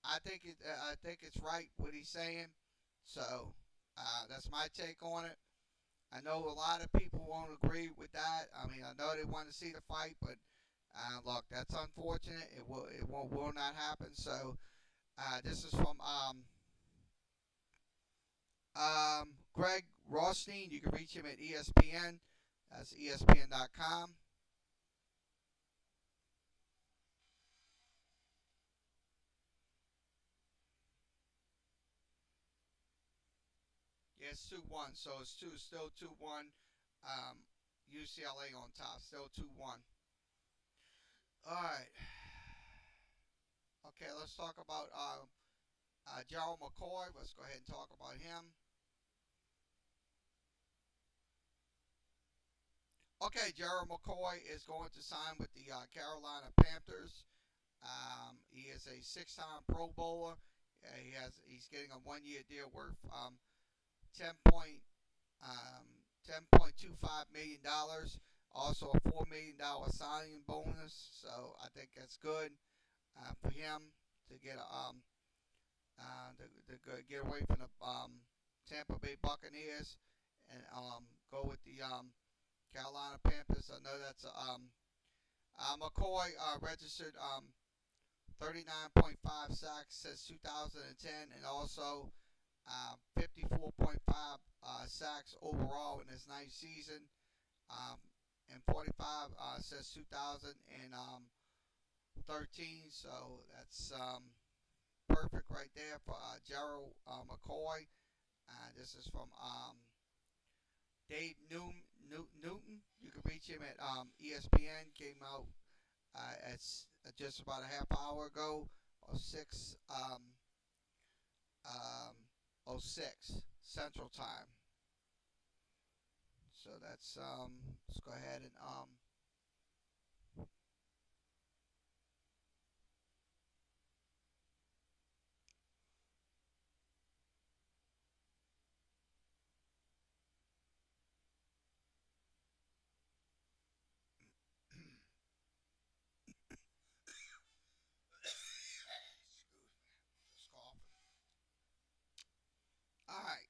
Speaker 1: I think it's right what he's saying. So, that's my take on it. I know a lot of people won't agree with that. I mean, I know they want to see the fight, but look, that's unfortunate. Will not happen. So, this is from Greg Rothstein. You can reach him at ESPN. That's ESPN.com. Yeah, it's 2-1. So it's still 2-1. UCLA on top, still 2-1. All right. Okay, let's talk about Gerald McCoy. Let's go ahead and talk about him. Okay, Gerald McCoy is going to sign with the Carolina Panthers. He is a six-time Pro Bowler. He's getting a one-year deal worth 10 point $10.25 million. Also a $4 million signing bonus. So I think that's good for him to get get away from the Tampa Bay Buccaneers and go with the Carolina Panthers. I know that's McCoy registered 39.5 sacks since 2010, and also 54.5 sacks overall in his ninth season, and 45 since 2013. So that's perfect right there for Gerald McCoy. This is from Dave Newton. You can reach him at ESPN. Came out at just about a half hour ago, or 06 Central Time. So that's let's go ahead and just coughing. All right.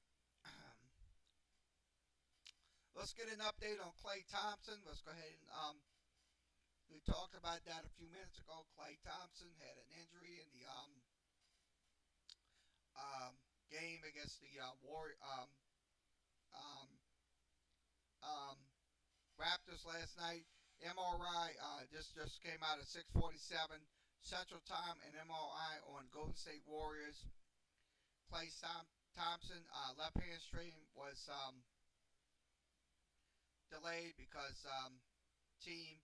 Speaker 1: Let's get an update on Klay Thompson. Let's go ahead and we talked about that a few minutes ago. Klay Thompson had an injury in the game against the um, um, Raptors last night. MRI just came out at 6:47 Central Time, and MRI on Golden State Warriors. Klay Thompson left hamstring was delayed because team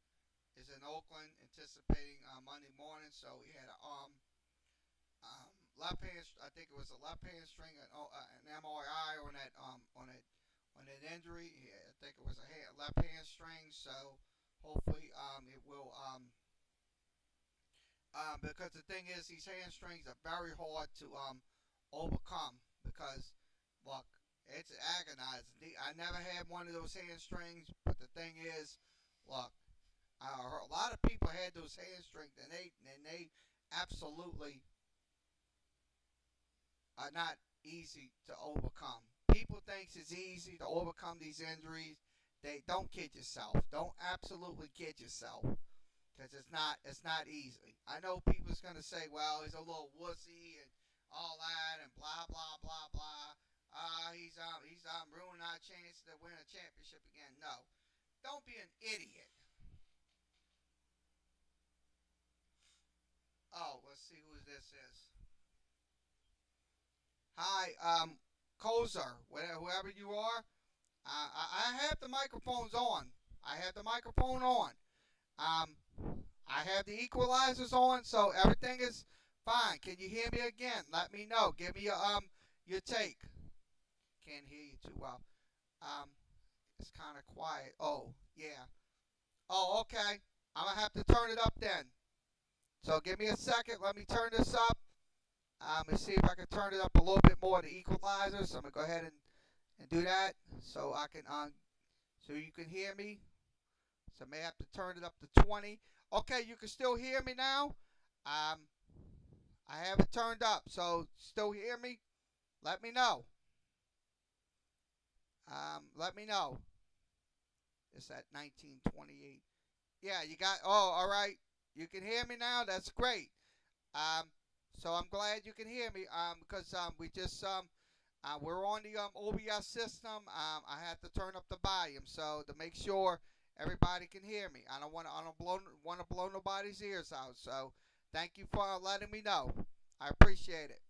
Speaker 1: is in Oakland anticipating Monday morning, so he had left hand. I think it was a left hamstring, an MRI on that injury. I think it was a left hamstring. So hopefully it will because the thing is these hamstrings are very hard to overcome because look, it's agonizing. I never had one of those hamstrings, but the thing is, look, a lot of people had those hamstrings, and they absolutely are not easy to overcome. People thinks it's easy to overcome these injuries. They don't kid yourself. Don't absolutely kid yourself, because it's not easy. I know people's gonna say, well, he's a little wussy and all that and blah blah blah blah. He's ruining our chance to win a championship again. No, don't be an idiot. see who this is. Hi, Kozer, whoever you are. I have the microphones on. I have the microphone on. Um, I have the equalizers on, so everything is fine. Can you hear me again? Let me know. Give me your take. Can't hear you too well. Um, it's kind of quiet. Oh, yeah. Oh, okay. I'm gonna have to turn it up then. So give me a second. Let me turn this up. Let's see if I can turn it up a little bit more, the equalizer. So I'm gonna go ahead and do that so I can so you can hear me. So I may have to turn it up to 20. Okay, you can still hear me now. Um, I have it turned up, so still hear me? Let me know. Let me know. It's at 1928. Yeah, you got. Oh, all right. You can hear me now. That's great. Um, so I'm glad you can hear me. Because we just we're on the OBS system. I had to turn up the volume so to make sure everybody can hear me. I don't want to blow nobody's ears out. So thank you for letting me know. I appreciate it.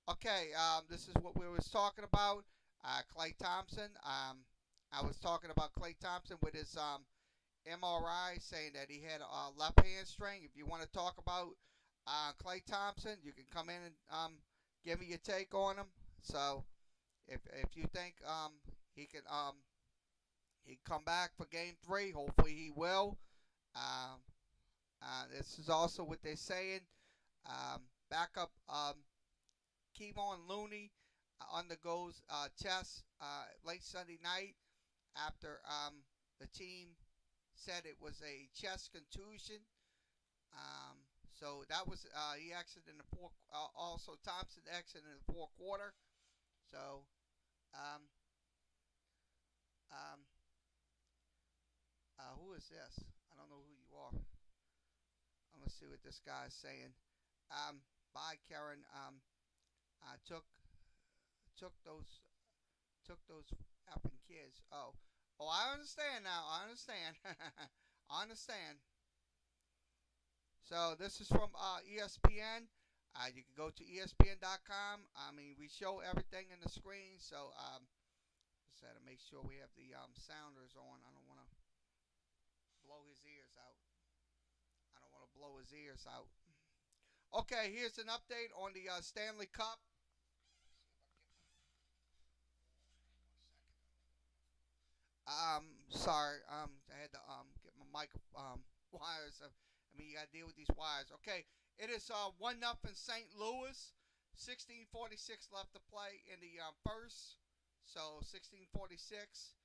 Speaker 1: Okay, this is what we was talking about. Klay Thompson. I was talking about Klay Thompson with his MRI, saying that he had a left hamstring. If you want to talk about Klay Thompson, you can come in and give me your take on him. So if you think he can he come back for Game 3, hopefully he will. Um, this is also what they're saying. Backup Kevon Looney undergoes chest late Sunday night after the team said it was a chest contusion. Um, so that was he exited in the fourth. Also, Thompson exited in the fourth quarter. So, um, um, who is this? I don't know who you are. I'm gonna see what this guy's saying. Bye, Karen. I took those took those effing kids. Oh, I understand now. I understand. I understand. So this is from ESPN. You can go to ESPN.com. I mean, we show everything in the screen. So just had to make sure we have the sounders on. I don't want to blow his ears out. I don't want to blow his ears out. Okay, here's an update on the Stanley Cup. Sorry. I had to get my mic wires. I mean, you gotta deal with these wires. Okay, it is 1-0 St. Louis. 16:46 left to play in the first. So 16:46.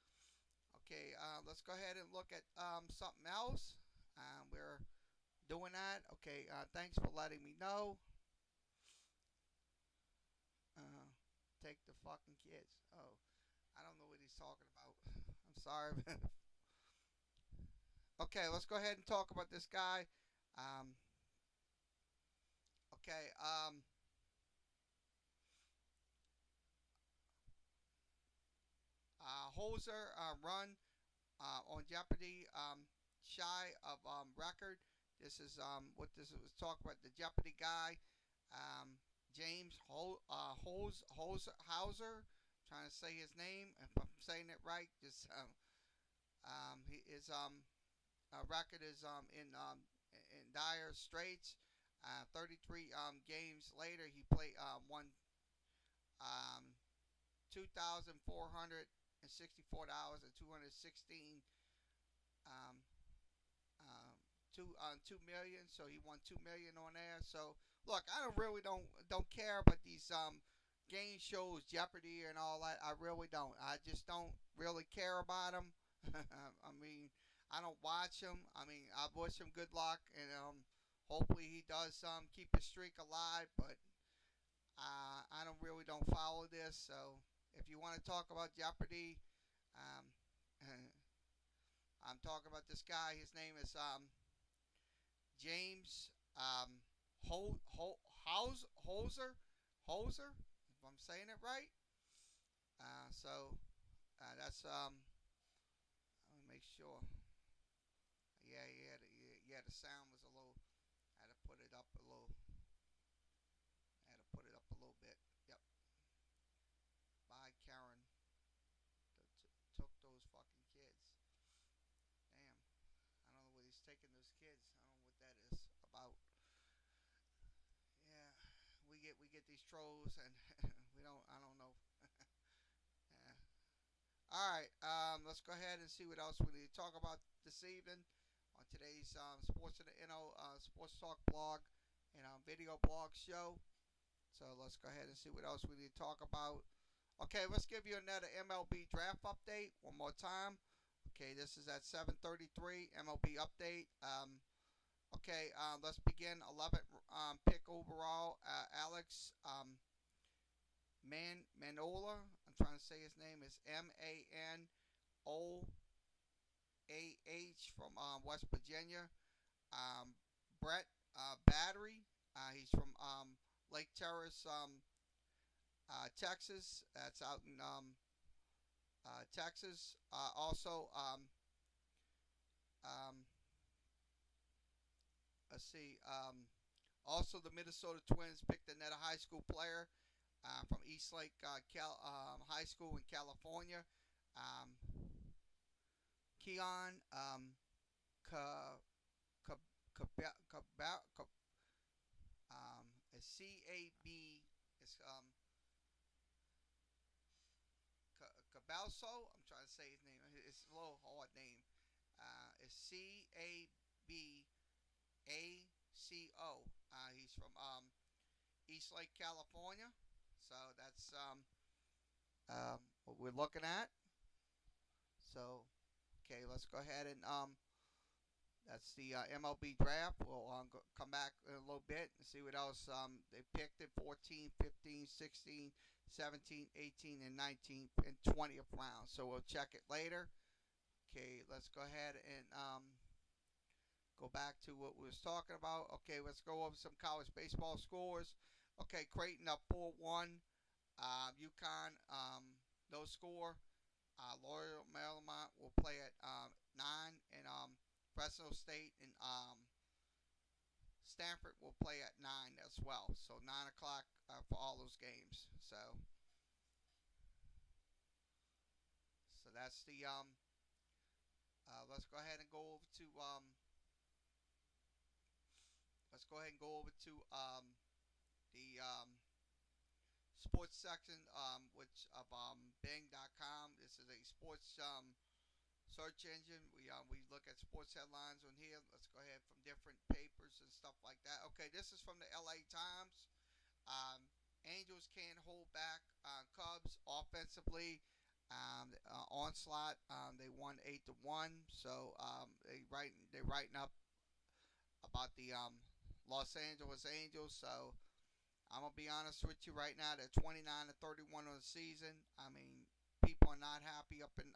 Speaker 1: Okay, let's go ahead and look at something else. We're doing that. Okay, thanks for letting me know. Uh, take the fucking kids. Oh, I don't know what he's talking about. I'm sorry. Okay, let's go ahead and talk about this guy. Um, okay, Hoser run on Jeopardy, shy of record. This is what this was talking about. The Jeopardy guy, James Hauser. Trying to say his name. If I'm saying it right, just his record is in dire straits. 33 games later, he played won um, $2,464 and 216 um, 2 million. So he won 2 million on there. So look, I don't care about these game shows, Jeopardy and all that. I really don't. I just don't really care about them. I mean, I don't watch him. I mean, I wish him good luck, and hopefully he does keep his streak alive. But I don't follow this. So if you want to talk about Jeopardy, um, I'm talking about this guy. His name is James Hoser. Hoser, if I'm saying it right. So that's let me make sure. Yeah, the sound was a little. I had to put it up a little. get these trolls, and we don't. I don't know. Yeah. All right. Let's go ahead and see what else we need to talk about this evening on today's Sports in the Sports Talk blog and video blog show. So let's go ahead and see what else we need to talk about. Okay, let's give you another MLB draft update one more time. Okay, this is at 7:33 MLB update. Okay, let's begin. 11th pick overall, Alex Manoah. I'm trying to say his name is Manoah from West Virginia. Brett Battery. He's from Lake Terrace, Texas. That's out in Texas. Also, let's see. Also, the Minnesota Twins picked another high school player from Eastlake High School in California. Um, Keon Ka, Ka, it's CAB. It's Cabalso. I'm trying to say his name. It's a little hard name. It's CABACO. He's from Eastlake, California. So that's what we're looking at. So, okay, let's go ahead and that's the MLB draft. We'll come back in a little bit and see what else they picked at 14, 15, 16, 17, 18, and 19 and 20th round. So we'll check it later. Okay, let's go ahead and go back to what we was talking about. Okay, let's go over some college baseball scores. Okay, Creighton up 4-1. UConn, no score. Loyola Marymount will play at 9, and Fresno State and Stanford will play at 9 as well. So 9 o'clock for all those games. So that's the let's go ahead and go over to the sports section which of Bing.com. This is a sports search engine. We look at sports headlines on here. Let's go ahead from different papers and stuff like that. Okay, this is from the LA Times. Angels can't hold back Cubs offensively. Onslaught, they won 8-1. So they're writing up about the Los Angeles Angels. So I'm gonna be honest with you right now. They're 29-31 on the season. I mean, people are not happy up in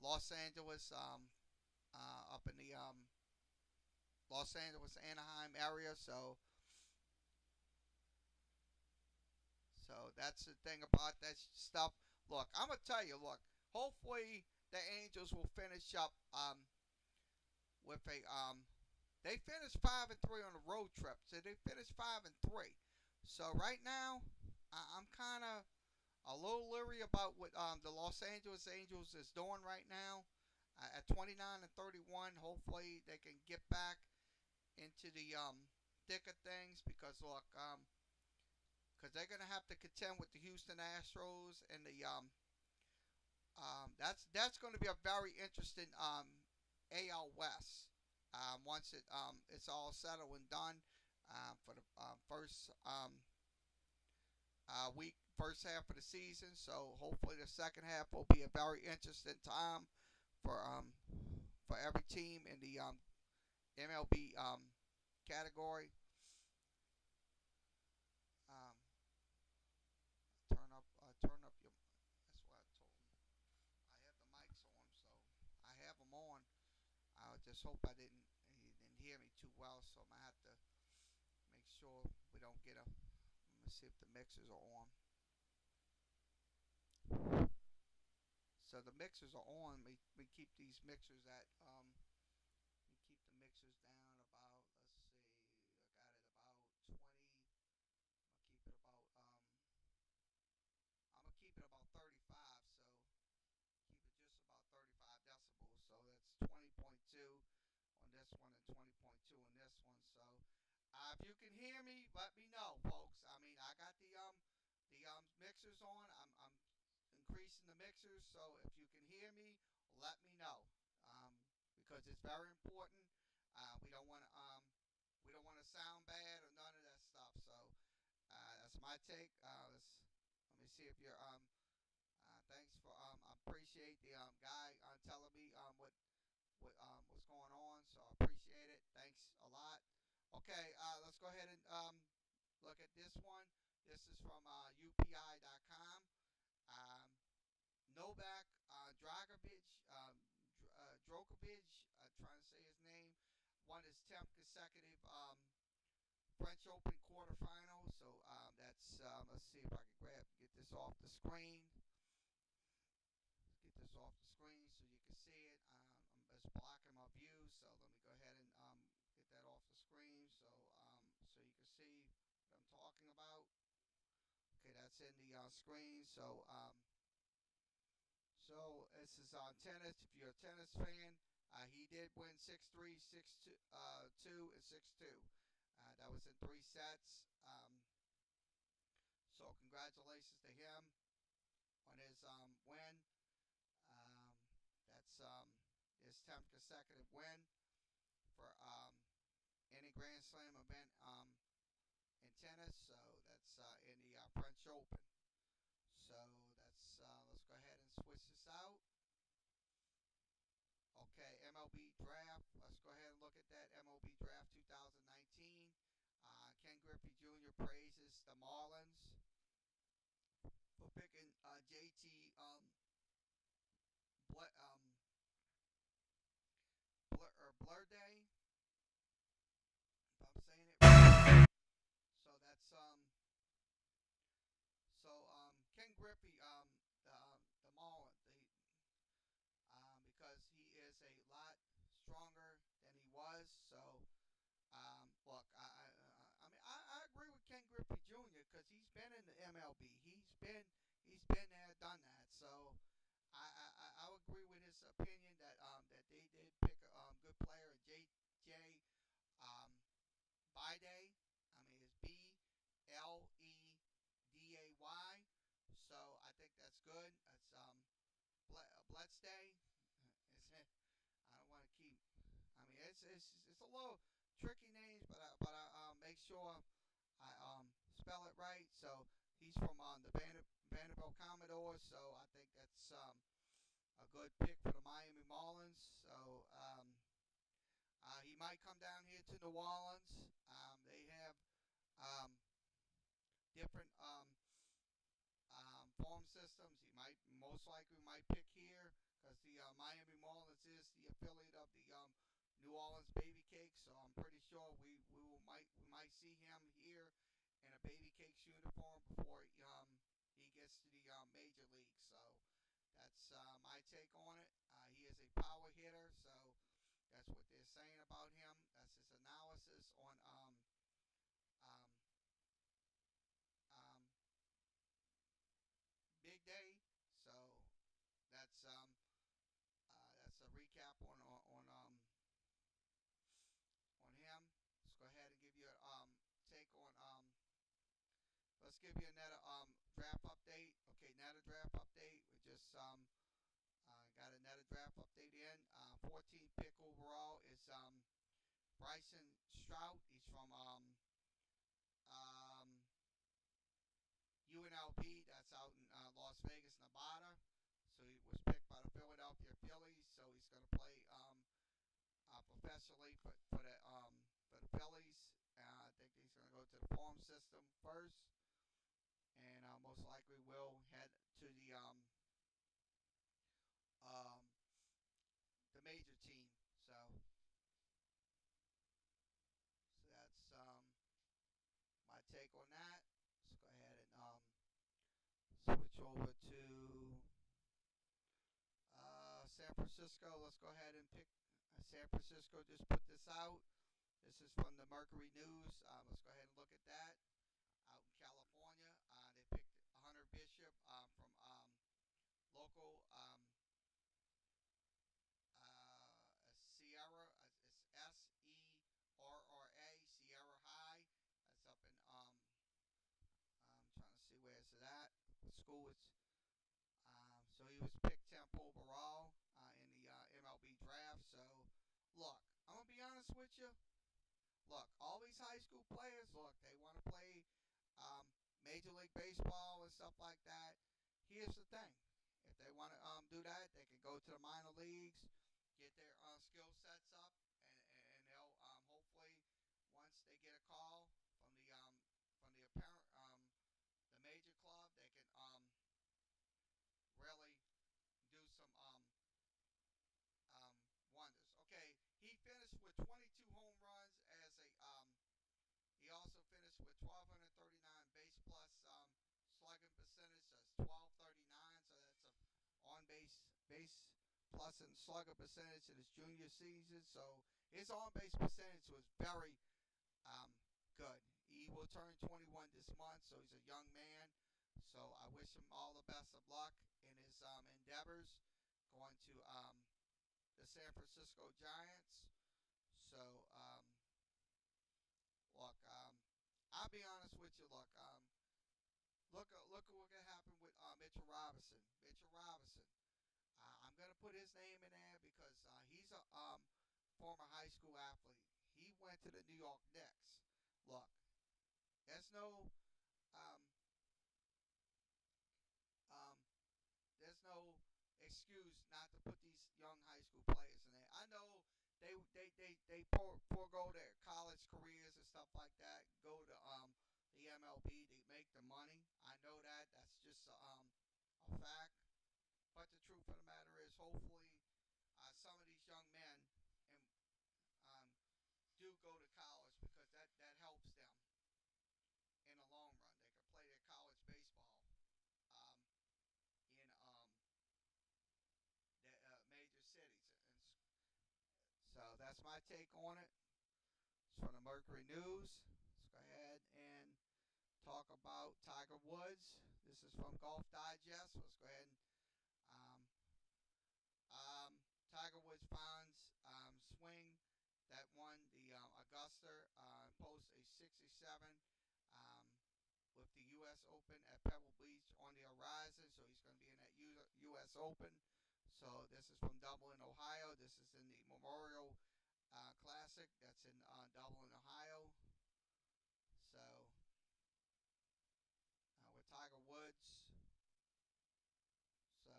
Speaker 1: Los Angeles, up in the Los Angeles Anaheim area. So that's the thing about that stuff. Look, I'm gonna tell you. Look, hopefully the Angels will finish up with a They finished 5-3 on the road trip. So they finished 5-3. So right now, I'm kind of a little leery about what the Los Angeles Angels is doing right now. At 29-31, hopefully they can get back into the thick of things because look, because they're gonna have to contend with the Houston Astros and the that's going to be a very interesting AL West. Once it's all settled and done for the first half of the season. So hopefully the second half will be a very interesting time for every team in the MLB category. Um, turn up your. That's what I told him. I have the mics on, so I have them on. I just hope he didn't hear me too well, so I'm gonna have to make sure we don't get a. Let me see if the mixers are on. So the mixers are on. We keep these mixers at we keep the mixers down about. Let's see, I got it about 20. I'm gonna keep it about 35. So keep it just about 35 decibels. So that's 20.2 on this one and 20.2 on this one. So If you can hear me, let me know, folks. I mean, I got the mixers on. I'm increasing the mixers, so if you can hear me, let me know. Because it's very important. We don't want to sound bad or none of that stuff. So that's my take. Let me see if you're thanks for I appreciate the guy telling me what's going on. So I appreciate it. Thanks a lot. Okay, let's go ahead and look at this one. This is from UPI.com. Novak Djokovic, trying to say his name, won his 10th consecutive French Open quarterfinal. So that's let's see if I can get this off the screen. Let's get this off the screen so you can see it. It's blocking my view, so let me go ahead and get that off the screen so you can see what I'm talking about. Okay, that's in the screen. So this is on tennis. If you're a tennis fan, he did win 6-3, 6-2, 2, and 6-2. That was in 3 sets. So congratulations to him on his win. Um, that's his 10th consecutive win for any Grand Slam event in tennis. So that's in the French Open. So that's let's go ahead and switch this out. Okay, MLB draft. Let's go ahead and look at that MLB draft 2019. Ken Griffey Jr. praises the Marlins for picking JT Blurday, if I'm saying it right. So that's Ken Griffey the Marlins because he is a lot stronger than he was. So look, I mean, I agree with Ken Griffey Jr. because he's been in the MLB. He's been there, done that. So I agree with his opinion that they did pick a good player, J. Bide. I mean, it's Bleday. So I think that's good. It's Bledstay. I don't want to keep. I mean, it's a little tricky names, but I make sure I spell it right. So he's from the Vanderbilt Commodores. So I think that's a good pick for the Miami Marlins. So he might come down here to New Orleans. They have different farm systems. He most likely might pick here because the Miami Marlins is the affiliate of the New Orleans Baby Cakes. So I'm pretty sure we might see him here in a Baby Cakes uniform before he gets to the major league. So that's my take on it. He is a power hitter, so that's what they're saying about him. That's his analysis on um, um, Big Day. So that's a recap on him. Let's go ahead and give you a take on let's give you another draft update. Okay, another draft update. We just got another draft update in. 14th pick overall is Bryson Strout. He's from UNLV. That's out in Las Vegas, Nevada. So he was picked by the Philadelphia Phillies. So he's going to play professionally for the Phillies. I think he's going to go to the farm system first, and most likely will head to the major team. So that's my take on that. Let's go ahead and switch over to San Francisco. Let's go ahead and pick San Francisco. Just put this out. This is from the Mercury News. Let's go ahead and look at that. Out in California, they picked Hunter Bishop from local Sierra. It's Serra Sierra High. school. So he was picked 10th overall in the MLB draft. So, look, I'm going to be honest with you. Look, all these high school players, look, they want to play Major League Baseball and stuff like that. Here's the thing. If they want to do that, they can go to the minor leagues, get their skill sets up, and they'll hopefully, once they get a call from the apparent the major club, they can really do some wonders. Okay, he finished with 22 home runs as a he also finished with 1,239 base plus slugging percentage. That's 1,239. So that's a on base plus and slugging percentage in his junior season. So his on base percentage was very good. He will turn 21 this month, so he's a young man. So I wish him all the best of luck in his endeavors going to the San Francisco Giants. So look, I'll be honest with you. Look at what can happen with Mitchell Robinson. Mitchell Robinson. I'm gonna put his name in there because he's a former high school athlete. He went to the New York Knicks. Look, there's no um, um, there's no excuse not to put these young high school players in there. I know they forego their college careers and stuff like that, go to the MLB to make the money. I know that. That's just a fact. But the truth of the matter is, hopefully, some of these young men and do go to college because that helps them in the long run. They can play their college baseball um, in the major cities, and so that's my take on it. It's from the Mercury News. Let's go ahead and talk about Tiger Woods. This is from Golf Digest. Let's go ahead and um, Tiger Woods finds swing that won the Augusta posts a 67 um, with the U.S. Open at Pebble Beach on the horizon. So he's going to be in that U.S. Open. So this is from Dublin, Ohio. This is in the Memorial Classic. That's in Dublin, Ohio. So with Tiger Woods. So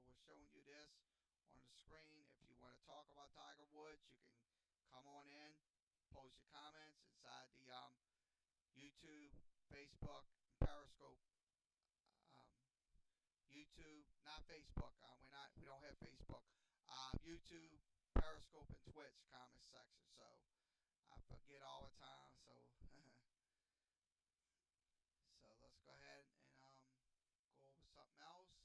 Speaker 1: we're showing you this on the screen. If you want to talk about Tiger Woods, you can come on in, post your comments inside the YouTube, Facebook, Periscope, um, YouTube, not Facebook. We don't have Facebook. YouTube, Periscope, and Twitch comment section. So I forget all the time. So so let's go ahead and go over something else.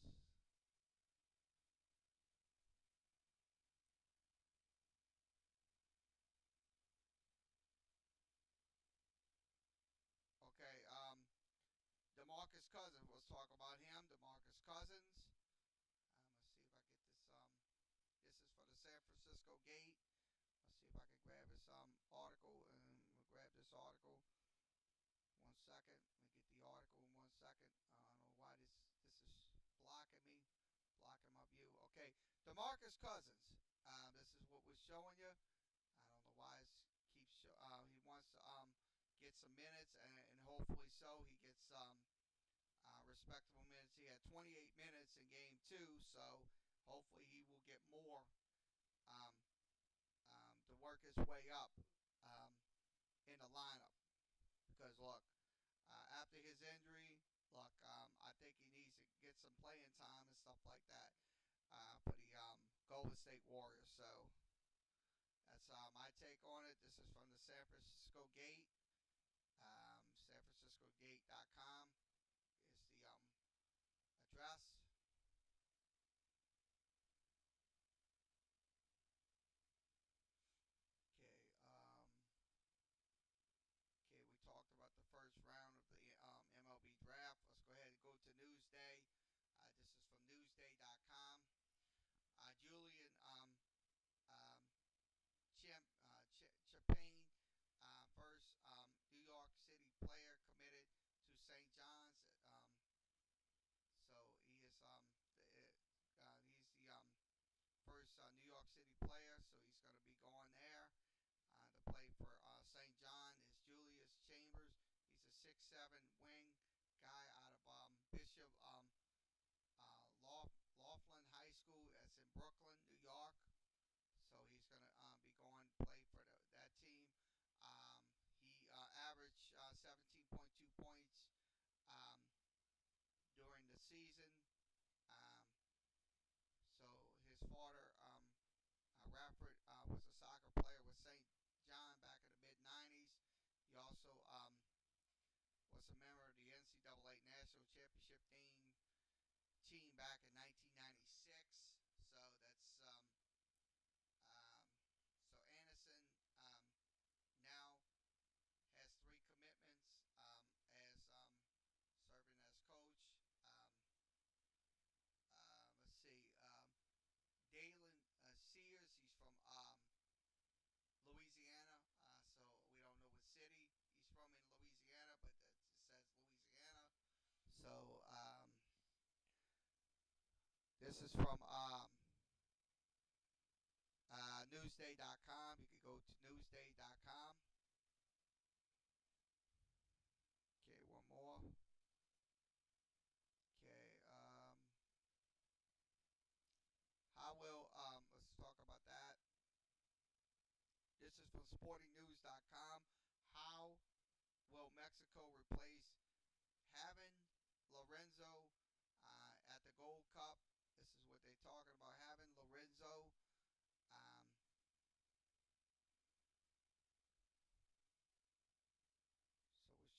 Speaker 1: Okay, DeMarcus Cousins. Let's talk about him. DeMarcus Cousins. Let's see if I get this. This is for the San Francisco Gate. Let's see if I can grab this article, and we'll grab this article. 1 second. Let me get the article in 1 second. I don't know why this is blocking me, blocking my view. Okay, DeMarcus Cousins. This is what we're showing you. I don't know why it keeps. He wants to get some minutes, and hopefully so. He gets respectable minutes. He had 28 minutes in game two, so hopefully he will get more um, to work his way up in the lineup. Because look, after his injury, look, I think he needs to get some playing time and stuff like that for the Golden State Warriors. So that's my take on it. This is from the San Francisco Gate. SanFranciscoGate.com is the address. Okay. Okay, we talked about the first round of the MLB draft. Let's go ahead and go to Newsday. This is from Newsday.com. Julian Champagne, first New York City player, so he's going to be going there to play for St. John. Is Julius Chambers. He's a 6'7" wing guy out of Bishop Laughlin High School. That's in Brooklyn, New York. So he's going to be going to play for that team. He averaged 17.2 points during the season. Um, so his father, Rafford, was a soccer player with St. John back in the mid-90s. He also was a member of the NCAA National Championship team back in 1996. So that's so Anderson now has 3 commitments as serving as coach. Let's see, Dalen Sears. He's from Louisiana, so we don't know what city he's from in Louisiana, but it says Louisiana. So this is from Newsday.com. You can go to Newsday.com. Okay, one more. Okay, how will let's talk about that. This is from SportingNews.com. How will Mexico replace having Lorenzo at the Gold Cup? This is what they're talking about, having Lorenzo.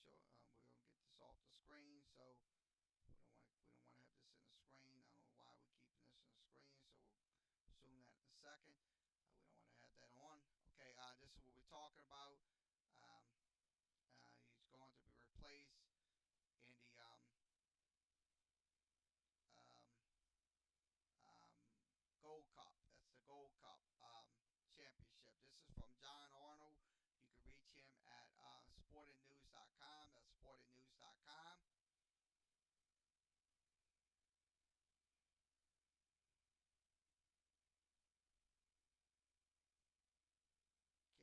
Speaker 1: So we're gonna get this off the screen. So we don't want to have this in the screen. I don't know why we're keeping this in the screen. So we'll zoom that in a second. We don't want to have that on. Okay, this is what we're talking about. Um, he's going to be replaced in the um, Gold Cup. That's the Gold Cup championship. This is from John Arnold. You can reach him at sportingnews.com. That's sportingnews.com.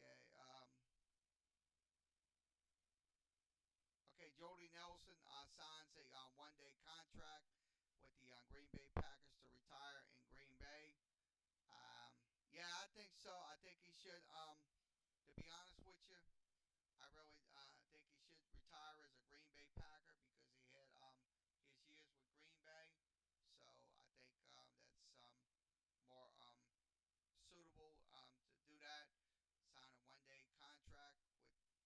Speaker 1: Okay. Okay. Jordy Nelson signs a one-day contract with the Green Bay Packers to retire in Green Bay. Yeah, I think so. I think he should. To be honest with you, I really think he should retire as a Green Bay Packer because he had his years with Green Bay. So I think that's more suitable to do that. Sign a one-day contract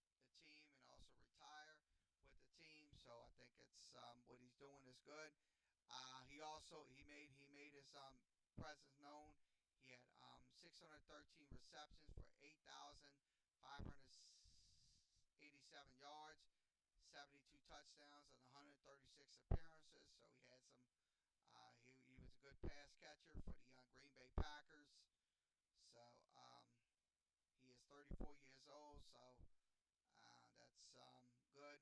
Speaker 1: with the team and also retire with the team. So I think it's what he's doing is good. He made his presence known. He had 613 receptions for 8,587 yards, 72 touchdowns, and 136 appearances. So he had some. He was a good pass catcher for the Green Bay Packers. So he is 34 years old. So that's good.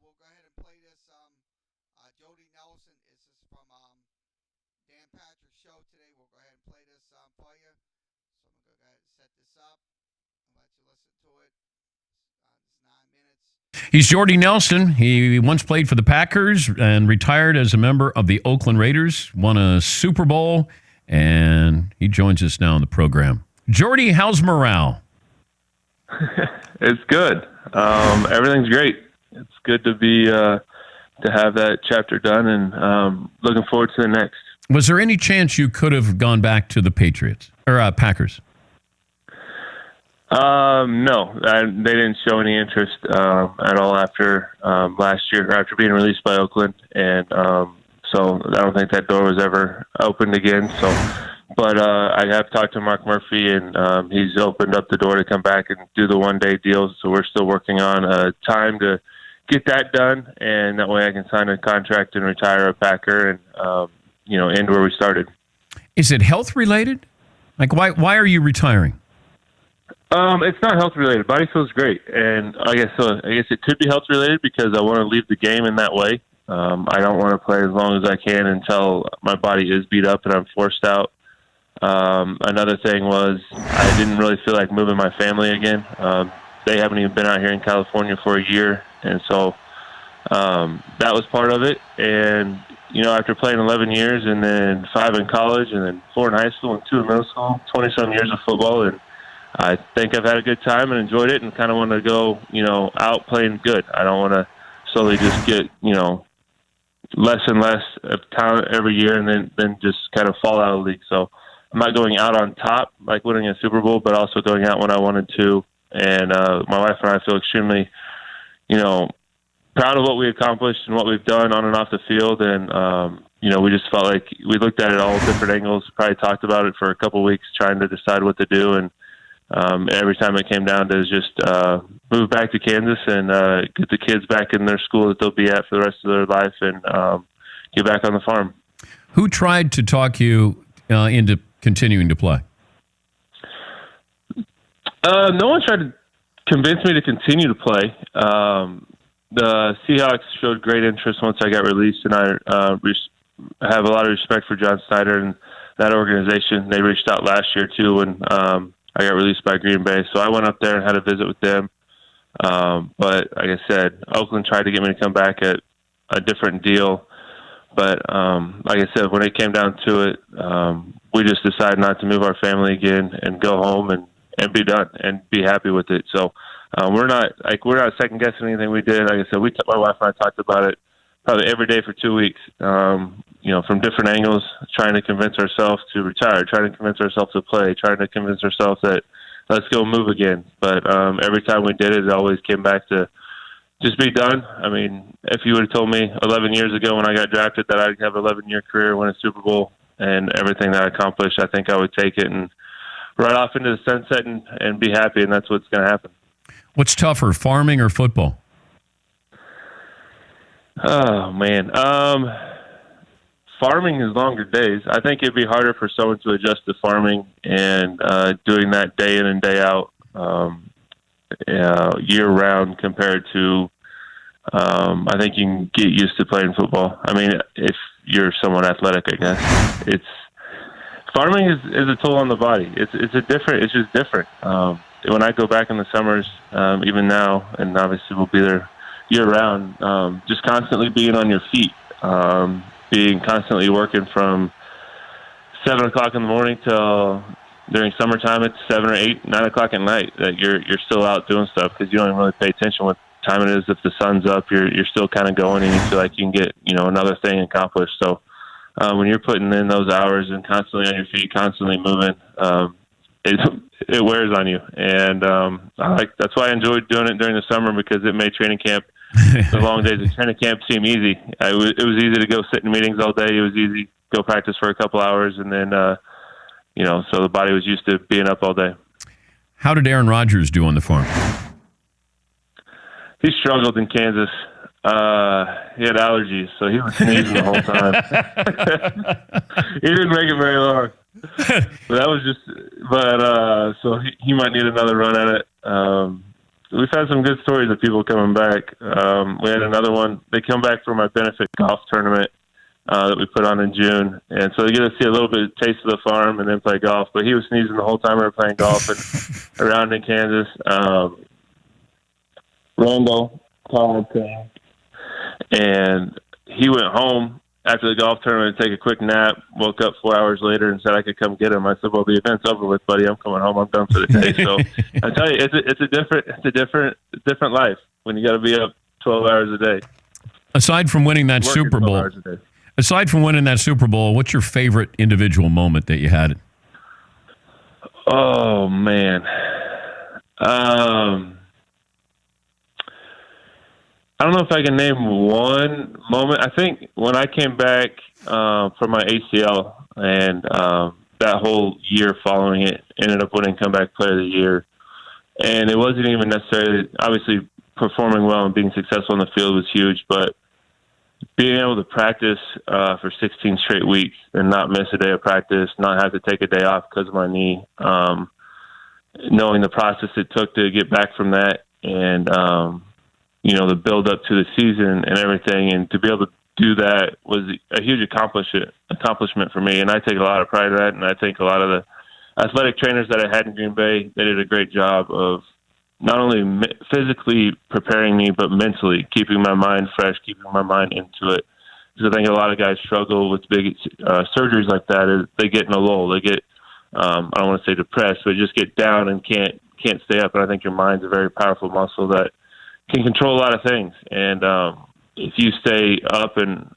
Speaker 1: We'll go ahead and play this. Jordy Nelson. This is from Dan Patrick's show today. We'll go ahead and play this for you. So I'm going to go ahead and set this up and let you listen to it. It's 9 minutes.
Speaker 4: He's Jordy Nelson. He once played for the Packers and retired as a member of the Oakland Raiders, won a Super Bowl, and he joins us now on the program. Jordy, how's morale?
Speaker 5: It's good. Everything's great. It's good to be to have that chapter done, and looking forward to the next.
Speaker 4: Was there any chance you could have gone back to the Patriots or Packers?
Speaker 5: No, they didn't show any interest at all after last year, or after being released by Oakland, and so I don't think that door was ever opened again. So, but I have talked to Mark Murphy, and he's opened up the door to come back and do the one-day deals. So we're still working on a time to get that done, and that way I can sign a contract and retire a Packer and end where we started.
Speaker 4: Is it health related? Like why are you retiring?
Speaker 5: It's not health related. Body feels great, and I guess it could be health related because I want to leave the game in that way. I don't want to play as long as I can until my body is beat up and I'm forced out. Another thing was I didn't really feel like moving my family again. They haven't even been out here in California for a year, and so that was part of it. And after playing 11 years and then 5 in college and then 4 in high school and 2 in middle school, 20-some years of football, and I think I've had a good time and enjoyed it and kind of want to go, out playing good. I don't want to slowly just get, less and less of talent every year and then just kind of fall out of the league. So I'm not going out on top, like winning a Super Bowl, but also going out when I wanted to. And my wife and I feel extremely, proud of what we accomplished and what we've done on and off the field. And, we just felt like we looked at it all different angles, probably talked about it for a couple of weeks trying to decide what to do. And every time it came down to just move back to Kansas and get the kids back in their school that they'll be at for the rest of their life and get back on the farm.
Speaker 4: Who tried to talk you into continuing to play?
Speaker 5: No one tried to convince me to continue to play. The Seahawks showed great interest once I got released, and I have a lot of respect for John Snyder and that organization. They reached out last year, too, when I got released by Green Bay. So I went up there and had a visit with them. But like I said, Oakland tried to get me to come back at a different deal. But like I said, when it came down to it, we just decided not to move our family again and go home and be done and be happy with it. So we're not second guessing anything we did. Like I said, my wife and I talked about it probably every day for 2 weeks. From different angles, trying to convince ourselves to retire, trying to convince ourselves to play, trying to convince ourselves that let's go move again. But every time we did it, it always came back to just be done. I mean, if you would have told me 11 years ago when I got drafted that I'd have an 11-year career, win a Super Bowl, and everything that I accomplished, I think I would take it and ride off into the sunset and be happy, and that's what's going to happen.
Speaker 4: What's tougher, farming or football?
Speaker 5: Oh, man. Farming is longer days. I think it'd be harder for someone to adjust to farming and doing that day in and day out year-round compared to I think you can get used to playing football. I mean, if you're somewhat athletic, I guess. Farming is a toll on the body. It's just different. When I go back in the summers, even now, and obviously we'll be there year-round, just constantly being on your feet, being constantly working from 7 o'clock in the morning till during summertime it's 7 or 8, 9 o'clock at night that you're still out doing stuff because you don't even really pay attention what time it is. If the sun's up, you're still kind of going and you feel like you can get another thing accomplished. So when you're putting in those hours and constantly on your feet, constantly moving, it wears on you. And that's why I enjoyed doing it during the summer because it made training camp. The long days of training camp seem easy. It was easy to go sit in meetings all day. It was easy to go practice for a couple hours, and then, so the body was used to being up all day.
Speaker 4: How did Aaron Rodgers do on the farm?
Speaker 5: He struggled in Kansas. He had allergies, so he was sneezing the whole time. He didn't make it very long. So he might need another run at it. We've had some good stories of people coming back. We had another one. They come back from our benefit golf tournament that we put on in June. And so they get to see a little bit of taste of the farm and then play golf. But he was sneezing the whole time we were playing golf and around in Kansas. Randall called and he went home after the golf tournament to take a quick nap, woke up 4 hours later and said I could come get him. I said, well, the event's over with, buddy. I'm coming home. I'm done for the day. So I tell you, it's a different life when you got to be up 12 hours a day.
Speaker 4: Aside from winning that Super Bowl, what's your favorite individual moment that you had?
Speaker 5: Oh, man. I don't know if I can name one moment. I think when I came back from my ACL and that whole year following it, ended up winning Comeback Player of the Year. And it wasn't even necessarily, obviously, performing well and being successful in the field was huge, but being able to practice for 16 straight weeks and not miss a day of practice, not have to take a day off because of my knee, knowing the process it took to get back from that and, the build up to the season and everything, and to be able do that was a huge accomplishment for me, and I take a lot of pride in that. And I think a lot of the athletic trainers that I had in Green Bay, they did a great job of not only physically preparing me, but mentally keeping my mind fresh, keeping my mind into it. Because I think a lot of guys struggle with big surgeries like that. Is they get in a lull, they get I don't want to say depressed, but just get down and can't stay up. And I think your mind's a very powerful muscle that can control a lot of things. And if you stay up and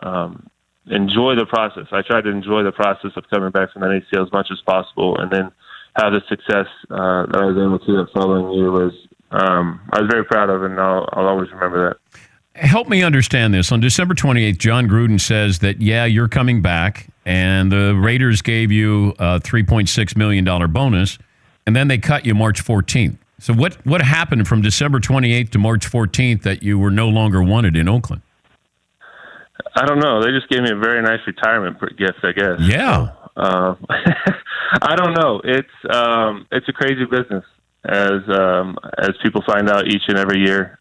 Speaker 5: enjoy the process, I tried to enjoy the process of coming back from that ACL as much as possible, and then have the success that I was able to that following year was I was very proud of, and I'll always remember that.
Speaker 4: Help me understand this. On December 28th, John Gruden says that, yeah, you're coming back, and the Raiders gave you a $3.6 million bonus, and then they cut you March 14th. So what happened from December 28th to March 14th that you were no longer wanted in Oakland?
Speaker 5: I don't know. They just gave me a very nice retirement gift, I guess.
Speaker 4: Yeah.
Speaker 5: So, I don't know. It's a crazy business, as people find out each and every year.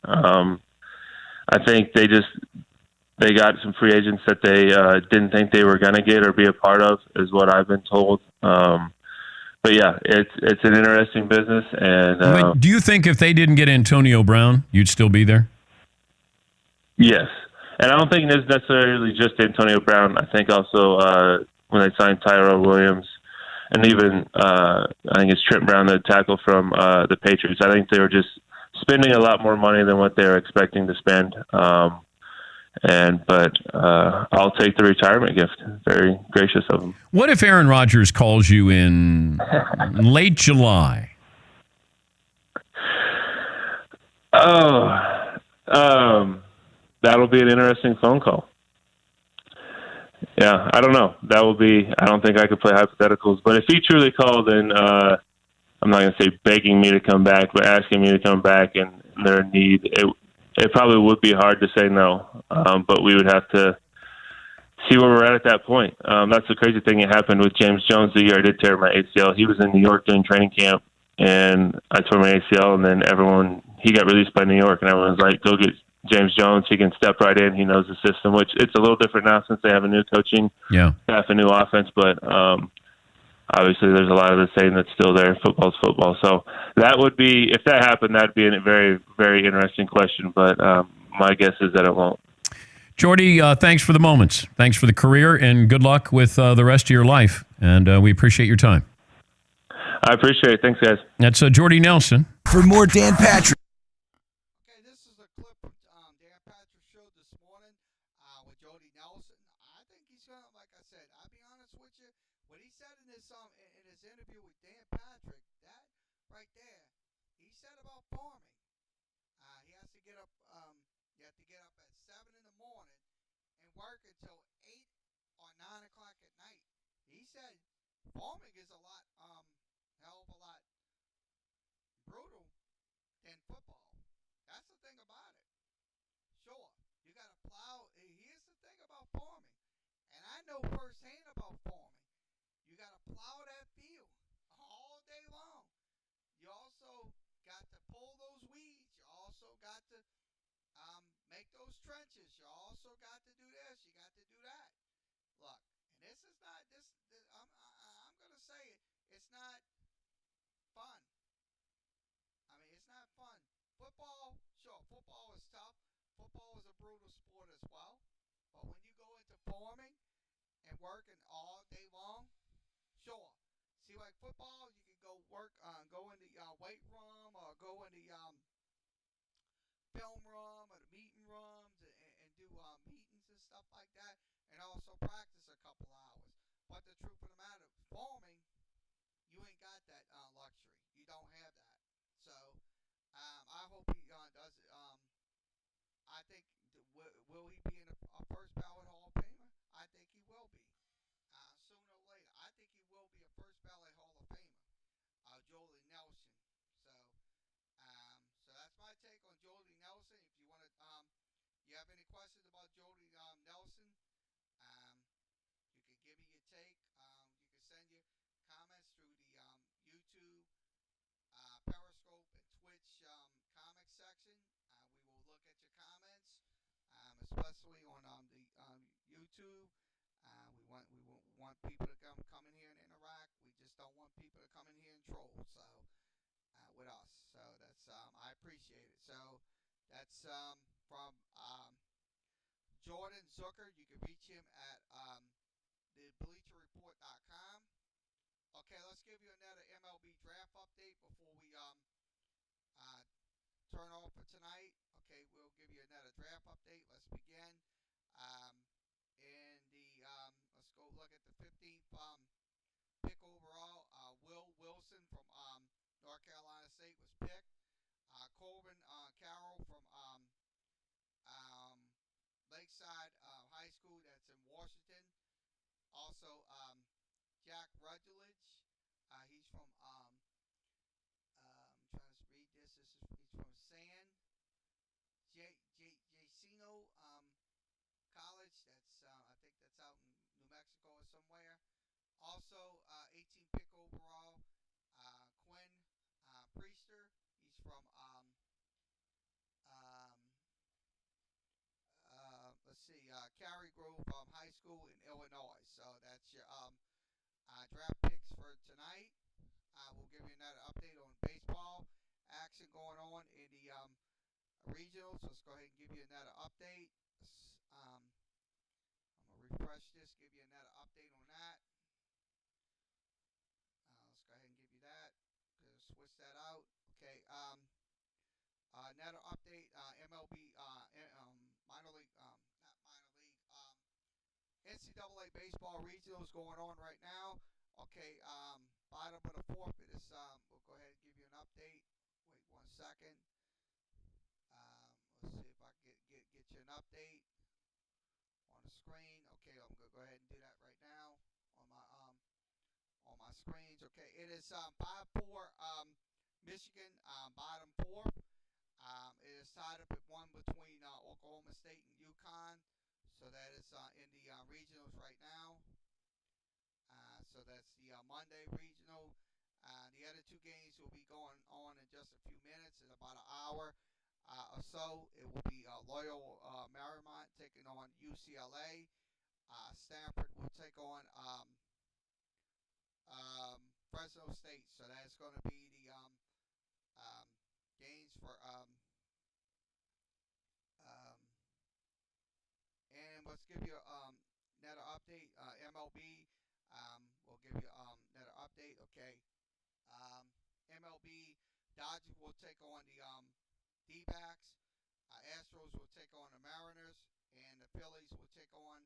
Speaker 5: I think they got some free agents that they didn't think they were going to get or be a part of, is what I've been told. But yeah, it's an interesting business. And
Speaker 4: do you think if they didn't get Antonio Brown, you'd still be there?
Speaker 5: Yes, and I don't think it's necessarily just Antonio Brown. I think also when they signed Tyrell Williams, and even I think it's Trent Brown, the tackle from the Patriots. I think they were just spending a lot more money than what they were expecting to spend. But I'll take the retirement gift. Very gracious of them.
Speaker 4: What if Aaron Rodgers calls you in late July?
Speaker 5: That'll be an interesting phone call. Yeah, I don't know. I don't think I could play hypotheticals. But if he truly called and I'm not going to say begging me to come back, but asking me to come back and they're in need, it probably would be hard to say no. But we would have to see where we're at that point. That's the crazy thing that happened with James Jones the year I did tear my ACL. He was in New York during training camp, and I tore my ACL, and then he got released by New York, and everyone's like, go get James Jones. He can step right in. He knows the system, which it's a little different now since they have a new coaching staff, a new offense, but obviously there's a lot of the same that's still there. Football's football. So that would be, if that happened, that'd be a very, very interesting question, but my guess is that it won't.
Speaker 4: Jordy, thanks for the moments. Thanks for the career, and good luck with the rest of your life. And we appreciate your time.
Speaker 5: I appreciate it. Thanks, guys.
Speaker 4: That's Jordy Nelson.
Speaker 6: For more Dan Patrick.
Speaker 1: Okay, this is a clip from Dan Patrick's show this morning with Jordy Nelson. I think he's going to, like I said, I'll be honest with you, what he said in his interview with Dan Patrick, that right there, he said about farming. He has to get up, you have to get up at 7 in the morning and work until 8 or 9 o'clock at night. He said farming is a lot, hell of a lot brutal than football. That's the thing about it. Sure, you got to plow. Here's the thing about farming, and I know firsthand about farming. You got to plow that field all day long. You also got to pull those weeds. You also got to make those trenches. You also got to do this. You got to do that. Look, and this is not this. I'm gonna say it. It's not fun. I mean, it's not fun. Football, sure, football is tough. Football is a brutal sport as well. But when you go into farming and working all day long, sure. See, like football, you can go work, go in the weight room or go in the film room or the meeting rooms and do meetings and stuff like that, and also practice a couple hours. But the truth of the matter, farming, you ain't got that luxury. You don't have that. So I hope he does it. I think will he be in a first ballot Hall of Famer? I think he will be. Sooner or later, I think he will be a first ballot Hall of Famer. Jordy Nelson. So that's my take on Jordy Nelson. If you want to, you have any questions about Jordy Nelson? You can give me your take. You can send your comments through the YouTube, Periscope, and Twitch comment section. We will look at your comments, especially on the YouTube. We want people to come in here and interact. We just don't want people to come in here and troll. So with us. So that's I appreciate it. So that's from Jordan Zucker. You can reach him at thebleacherreport.com. Okay, let's give you another MLB draft update before we turn off for tonight. Okay, we'll give you another draft update. Let's begin. Let's go look at the 15th pick overall. Will Wilson from North Carolina State was picked. Corbin Carroll from Lakeside High School, that's in Washington. Also, Jack Rutledge, he's from I'm trying to read this. He's from San Jacinto College. That's I think that's out in New Mexico or somewhere. Also, 18 pick overall, Quinn Priester. He's from let's see, Cary Grove High School in Illinois. So that's your draft picks for tonight. We'll give you another update on baseball action going on in the regionals. Let's go ahead and give you another update. I'm gonna refresh this, give you another update on that. Let's go ahead and give you that. Gonna switch that out. Okay. Another update. MLB minor league, not minor league. NCAA baseball regionals going on right now. Okay. Bottom of the fourth. It is. We'll go ahead and give you an update. Wait 1 second. Let's see if I get you an update on the screen. Okay, I'm gonna go ahead and do that right now on my screens. Okay, it is 5-4 Michigan bottom fourth. It is tied up at 1 between Oklahoma State and UConn. So that is in the regionals right now. So that's the Monday regional. The other two games will be going on in just a few minutes, in about an hour or so. It will be Loyola Marymount taking on UCLA. Stanford will take on Fresno State. So that's going to be the games for and let's give you another update. MLB, we'll give you another update. Okay. MLB, Dodgers will take on the D-backs. Astros will take on the Mariners, and the Phillies will take on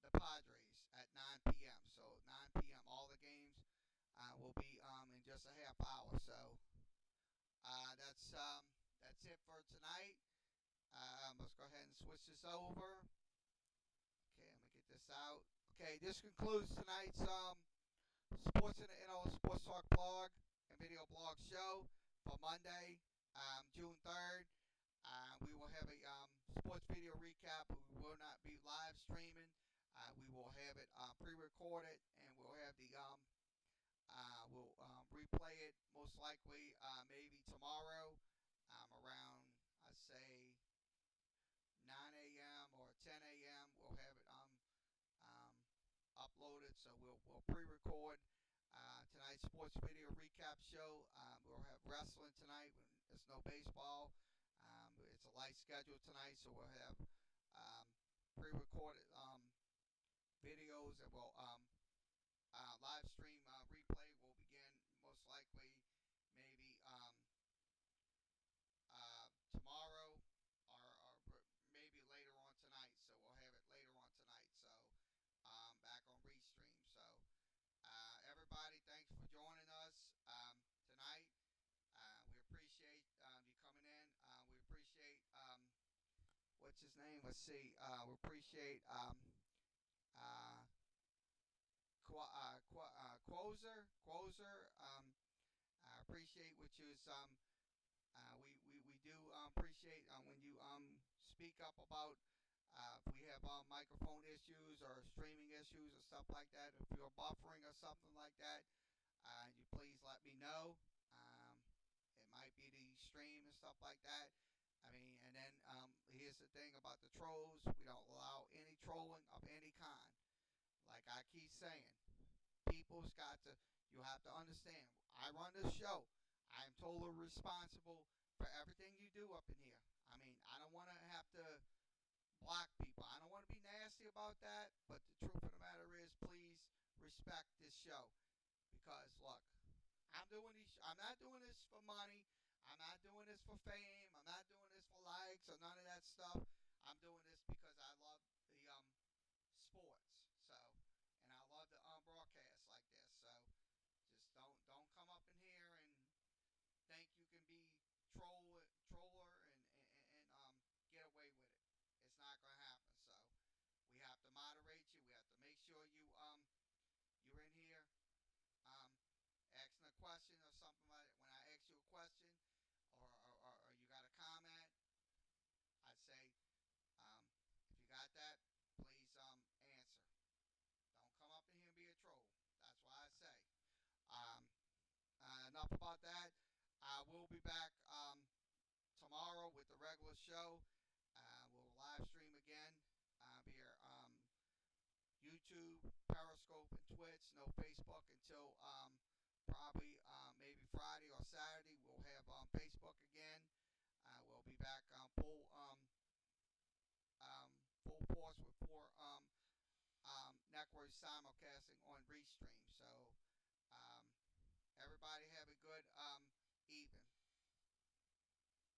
Speaker 1: the Padres at 9 p.m. So 9 p.m. all the games will be in just a half hour. So that's it for tonight. Let's go ahead and switch this over. Okay, I'm gonna get this out. Okay, this concludes tonight's Sports in the NO Sports Talk blog and video blog show for Monday, June 3rd. We will have a sports video recap, but we will not be live streaming. We will have it pre-recorded, and we'll have the we'll replay it most likely maybe tomorrow around, I'd say 9 a.m. or 10 a.m. We'll have it uploaded, so we'll pre-record tonight's sports video recap show. We'll have wrestling tonight when there's no baseball. It's a light schedule tonight, so we'll have pre-recorded videos, and we'll live stream replay will begin most likely maybe tomorrow or maybe later on tonight. So we'll have it later on tonight. So back on Restream. So everybody, thanks for joining us tonight. We appreciate you coming in. We appreciate what's his name? Let's see. We appreciate Quozer. I appreciate what you we do appreciate when you speak up about if we have microphone issues or streaming issues or stuff like that. If you're buffering or something like that, you please let me know. It might be the stream and stuff like that. I mean, and then here's the thing about the trolls: we don't allow any trolling of any kind. Like I keep saying, people's got to. You have to understand. I run this show. I am totally responsible for everything you do up in here. I mean, I don't want to have to block people. I don't want to be nasty about that, but the truth of the matter is, please respect this show because look, I'm not doing this for money. I'm not doing this for fame. I'm not doing this for likes or none of that stuff. I'm doing this because I love the sports. So, and I love the broadcast like this. So, just don't come up in here and think you can be troller and get away with it. It's not gonna happen. So, we have to moderate you. We have to make sure you're in here um, asking a question or something like that. When I ask you a question or you got a comment, I'd say, if you got that, please answer. Don't come up in here and be a troll. That's why I say. Um, enough about that. I will be back tomorrow with the regular show. We'll live stream again via YouTube, Periscope, and Twitch. No Facebook until probably maybe Friday or Saturday. We'll have Facebook again. We'll be back full force with 4 networks simulcasting on Restream. So